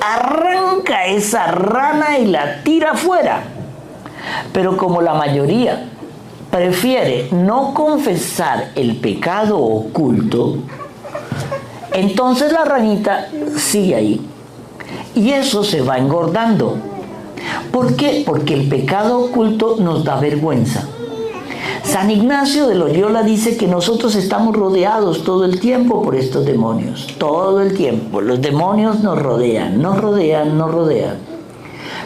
[SPEAKER 1] Arranca esa rana y la tira fuera. Pero como la mayoría prefiere no confesar el pecado oculto, entonces la ranita sigue ahí. Y eso se va engordando. ¿Por qué? Porque el pecado oculto nos da vergüenza. San Ignacio de Loyola dice que nosotros estamos rodeados todo el tiempo por estos demonios. Todo el tiempo. Los demonios nos rodean.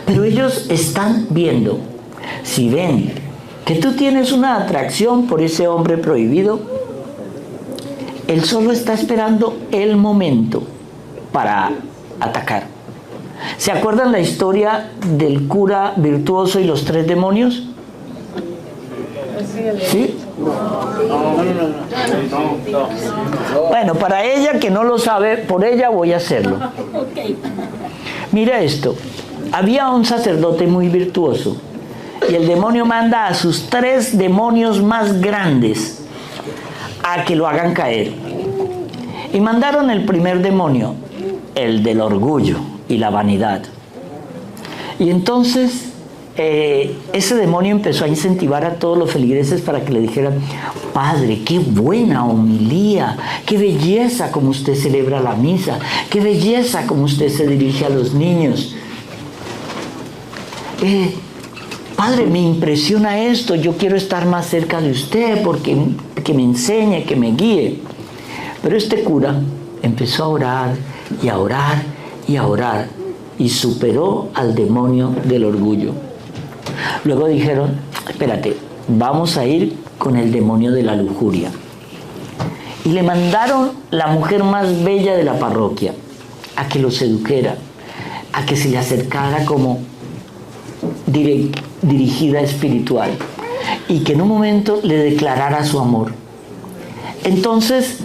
[SPEAKER 1] Pero ellos están viendo. Si ven que tú tienes una atracción por ese hombre prohibido, él solo está esperando el momento para atacar. ¿Se acuerdan la historia del cura virtuoso y los 3 demonios? ¿Sí? Bueno, para ella que no lo sabe, por ella voy a hacerlo. Mira esto. Había un sacerdote muy virtuoso y el demonio manda a sus 3 demonios más grandes a que lo hagan caer. Y mandaron el primer demonio, el del orgullo y la vanidad. Y entonces ese demonio empezó a incentivar a todos los feligreses para que le dijeran: Padre, qué buena homilía, qué belleza como usted celebra la misa, qué belleza como usted se dirige a los niños. Padre, me impresiona esto, yo quiero estar más cerca de usted porque que me enseñe, que me guíe. Pero este cura empezó a orar y a orar y a orar y superó al demonio del orgullo. Luego dijeron: espérate, vamos a ir con el demonio de la lujuria. Y le mandaron la mujer más bella de la parroquia a que lo sedujera, a que se le acercara como dirigida espiritual y que en un momento le declarara su amor. Entonces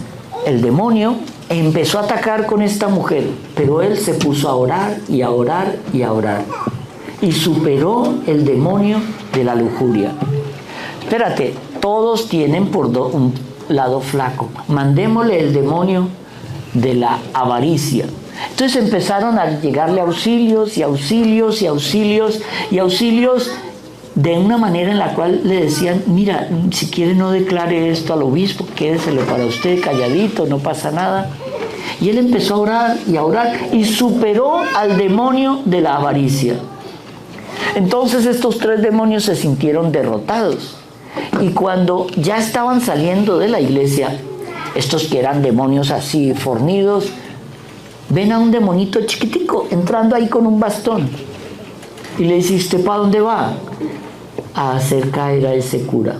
[SPEAKER 1] el demonio empezó a atacar con esta mujer, pero él se puso a orar y a orar y a orar y superó el demonio de la lujuria. Espérate, todos tienen por un lado flaco, mandémosle el demonio de la avaricia. Entonces empezaron a llegarle auxilios y auxilios y auxilios y auxilios de una manera en la cual le decían, mira, si quiere no declare esto al obispo, quédeselo para usted calladito, no pasa nada. Y él empezó a orar y superó al demonio de la avaricia. Entonces estos 3 demonios se sintieron derrotados. Y cuando ya estaban saliendo de la iglesia, estos que eran demonios así fornidos, ven a un demonito chiquitico entrando ahí con un bastón. Y le dice, ¿usted para dónde va? A hacer caer a ese cura.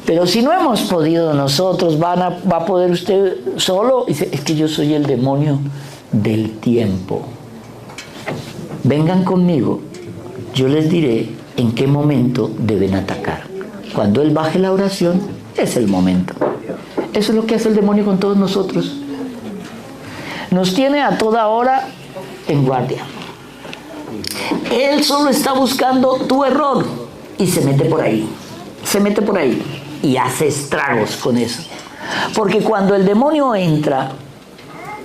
[SPEAKER 1] Pero si no hemos podido nosotros, va a poder usted solo. Dice, es que yo soy el demonio del tiempo. Vengan conmigo, yo les diré en qué momento deben atacar. Cuando él baje la oración, es el momento. Eso es lo que hace el demonio con todos nosotros. Nos tiene a toda hora en guardia. Él solo está buscando tu error y se mete por ahí. Se mete por ahí y hace estragos con eso. Porque cuando el demonio entra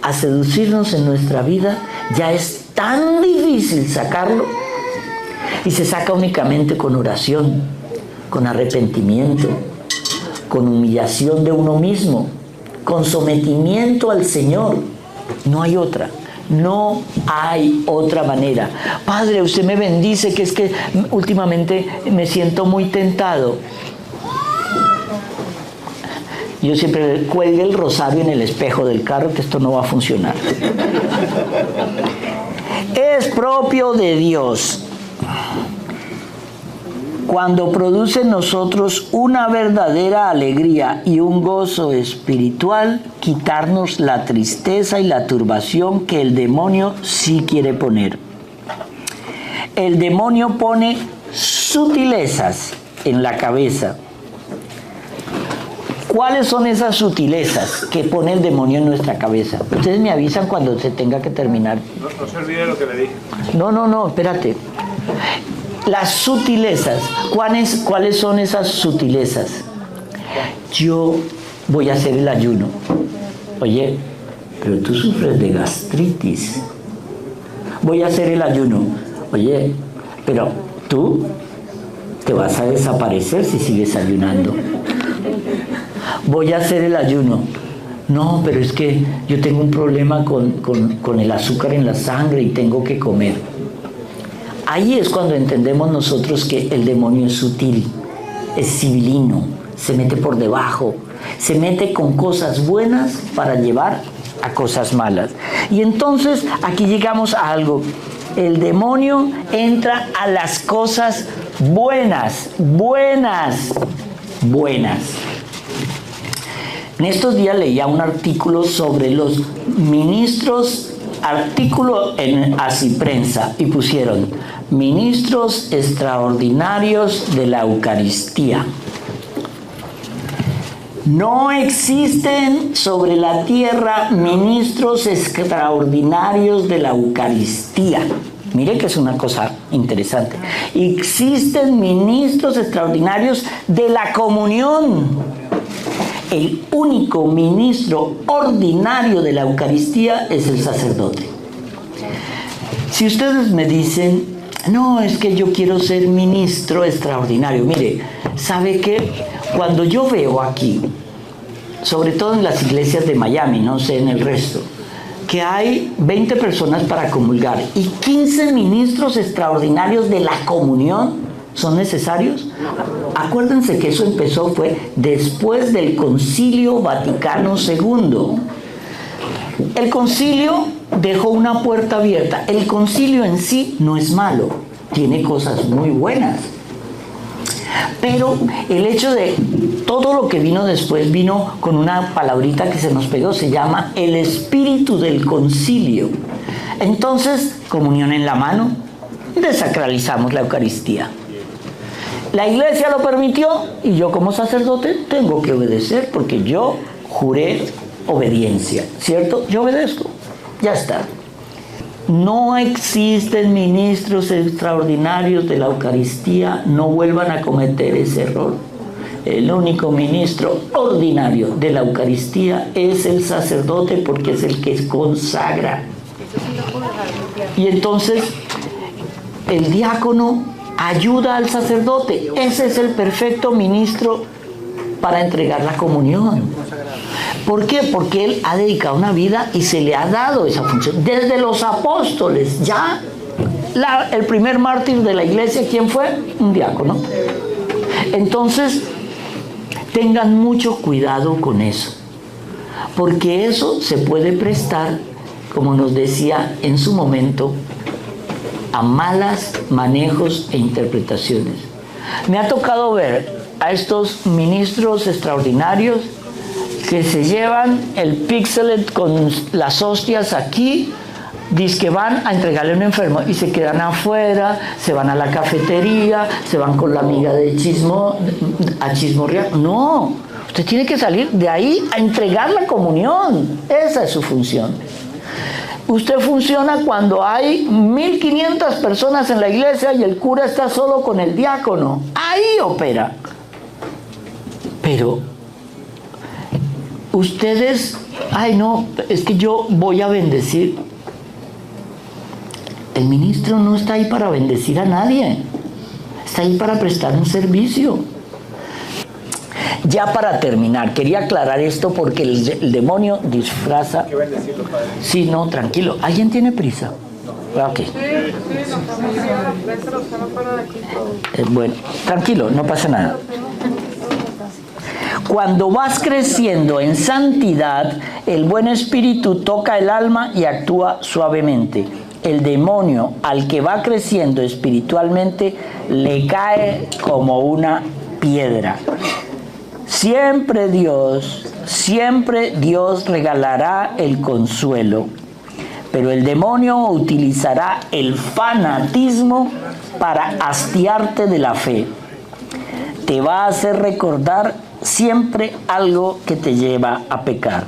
[SPEAKER 1] a seducirnos en nuestra vida, ya es tan difícil sacarlo. Y se saca únicamente con oración, con arrepentimiento, con humillación de uno mismo, con sometimiento al Señor. No hay otra. No hay otra manera. Padre, usted me bendice, que es que últimamente me siento muy tentado. Yo siempre cuelgue el rosario en el espejo del carro, que esto no va a funcionar. Es propio de Dios, cuando produce en nosotros una verdadera alegría y un gozo espiritual, quitarnos la tristeza y la turbación que el demonio sí quiere poner. El demonio pone sutilezas en la cabeza. ¿Cuáles son esas sutilezas que pone el demonio en nuestra cabeza? Ustedes me avisan cuando se tenga que terminar.
[SPEAKER 2] No se olvide lo que le dije.
[SPEAKER 1] No, espérate. Las sutilezas. ¿Cuáles son esas sutilezas? Yo voy a hacer el ayuno. Oye, pero tú sufres de gastritis. Voy a hacer el ayuno. Oye, pero tú te vas a desaparecer si sigues ayunando. Voy a hacer el ayuno. No, pero es que yo tengo un problema con el azúcar en la sangre y tengo que comer. Ahí es cuando entendemos nosotros que el demonio es sutil, es civilino, se mete por debajo, se mete con cosas buenas para llevar a cosas malas. Y entonces aquí llegamos a algo. El demonio entra a las cosas buenas. En estos días leía un artículo sobre los ministros, artículo en Asiprensa, y pusieron ministros extraordinarios de la Eucaristía. No existen sobre la tierra ministros extraordinarios de la Eucaristía. Mire que es una cosa interesante. Existen ministros extraordinarios de la comunión. El único ministro ordinario de la Eucaristía es el sacerdote. Si ustedes me dicen, no, es que yo quiero ser ministro extraordinario. Mire, ¿sabe qué? Cuando yo veo aquí, sobre todo en las iglesias de Miami, no sé en el resto, que hay 20 personas para comulgar y 15 ministros extraordinarios de la comunión, ¿son necesarios? Acuérdense que eso fue después del Concilio Vaticano II. El concilio dejó una puerta abierta. El concilio en sí no es malo, tiene cosas muy buenas. Pero el hecho de todo lo que vino después vino con una palabrita que se nos pegó, se llama el espíritu del concilio. Entonces, comunión en la mano, desacralizamos la Eucaristía. La iglesia lo permitió y yo como sacerdote tengo que obedecer porque yo juré obediencia, ¿cierto? Yo obedezco, ya está. No existen ministros extraordinarios de la Eucaristía, no vuelvan a cometer ese error. El único ministro ordinario de la Eucaristía es el sacerdote porque es el que consagra. Y entonces el diácono ayuda al sacerdote. Ese es el perfecto ministro para entregar la comunión. ¿Por qué? Porque él ha dedicado una vida y se le ha dado esa función. Desde los apóstoles, ya el primer mártir de la iglesia, ¿quién fue? Un diácono. Entonces, tengan mucho cuidado con eso, porque eso se puede prestar, como nos decía en su momento, a malos manejos e interpretaciones. Me ha tocado ver a estos ministros extraordinarios que se llevan el pixelet con las hostias aquí, dizque van a entregarle a un enfermo y se quedan afuera, se van a la cafetería, se van con la amiga de a chismorrear. No, usted tiene que salir de ahí a entregar la comunión. Esa es su función. Usted funciona cuando hay 1500 personas en la iglesia y el cura está solo con el diácono. Ahí opera. Pero ustedes, ay no, es que yo voy a bendecir. El ministro no está ahí para bendecir a nadie. Está ahí para prestar un servicio. Ya para terminar, quería aclarar esto porque el demonio disfraza.
[SPEAKER 3] Hay que bendecirlo, padre.
[SPEAKER 1] Sí, no, tranquilo. ¿Alguien tiene prisa? Ok. Bueno, tranquilo, no pasa nada. Cuando vas creciendo en santidad, el buen espíritu toca el alma y actúa suavemente. El demonio, al que va creciendo espiritualmente, le cae como una piedra. Siempre Dios regalará el consuelo, pero el demonio utilizará el fanatismo para hastiarte de la fe. Te va a hacer recordar siempre algo que te lleva a pecar.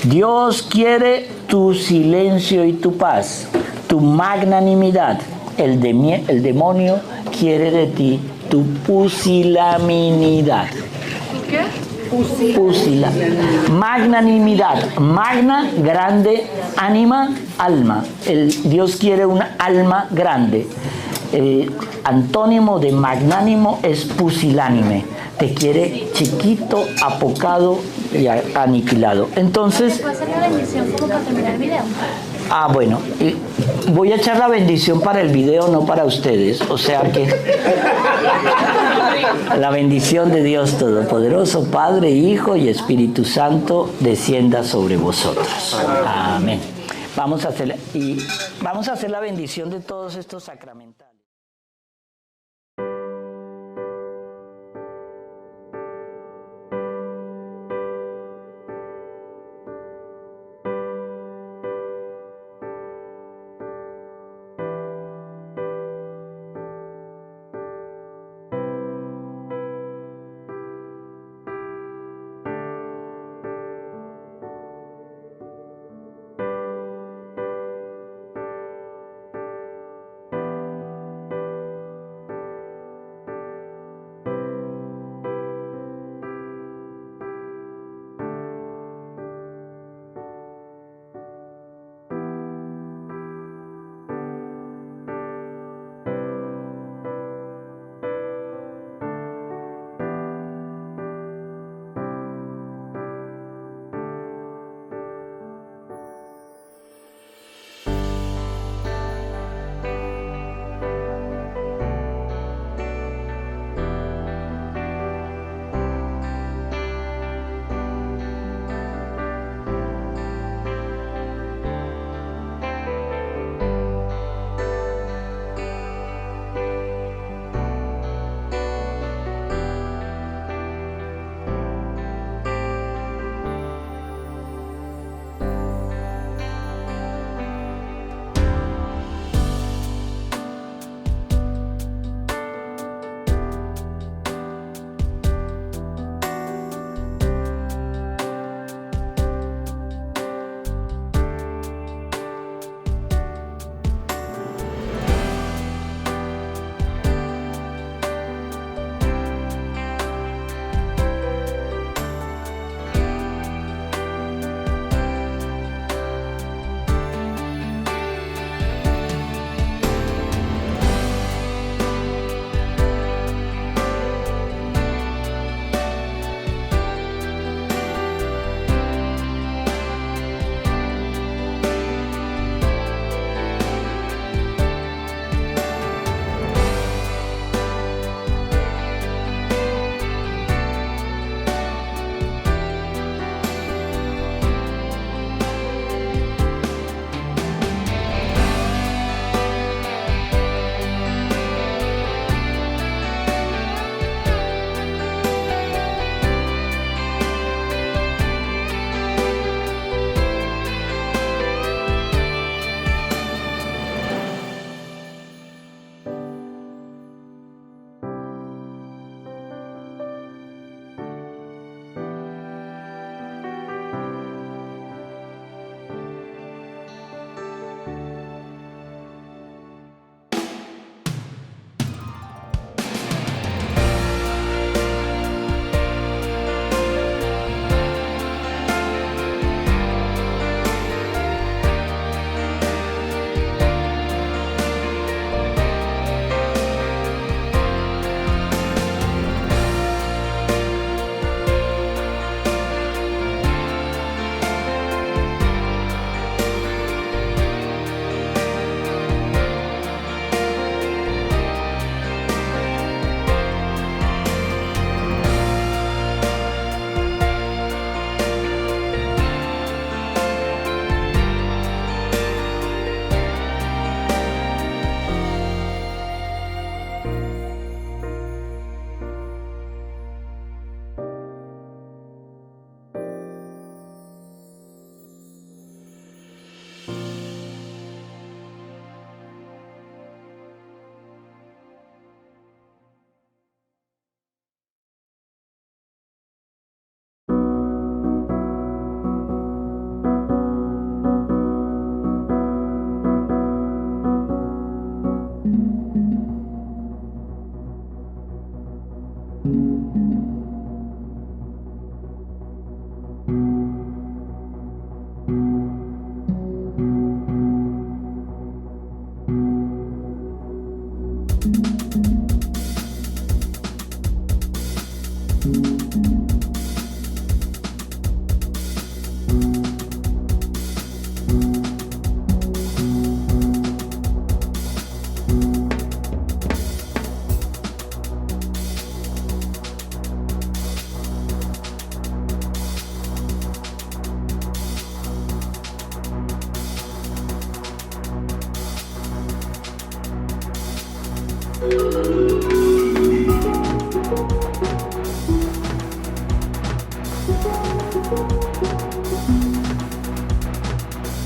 [SPEAKER 1] Dios quiere tu silencio y tu paz, tu magnanimidad. El demonio quiere de ti tu pusilanimidad.
[SPEAKER 2] ¿Qué?
[SPEAKER 1] Magnanimidad. Magna, grande, ánima, alma. Dios quiere una alma grande. Antónimo de magnánimo es pusilánime. Te quiere chiquito, apocado y aniquilado. Entonces,
[SPEAKER 4] ¿Puedo hacer la bendición como para terminar el video?
[SPEAKER 1] Bueno, voy a echar la bendición para el video, no para ustedes. O sea que la bendición de Dios Todopoderoso, Padre, Hijo y Espíritu Santo, descienda sobre vosotros. Amén. Vamos a hacer la bendición de todos estos sacramentales.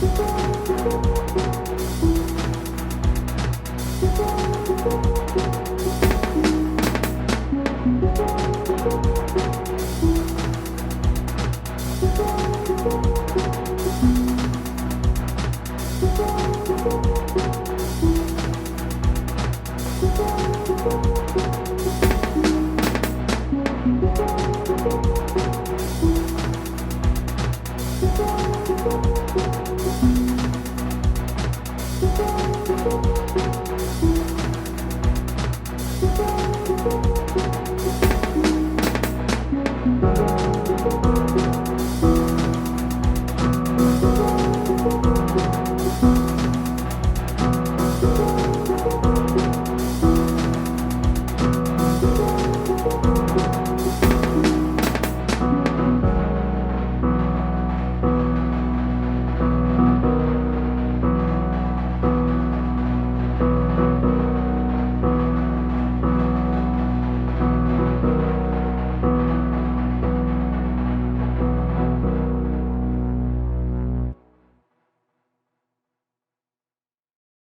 [SPEAKER 3] Thank you.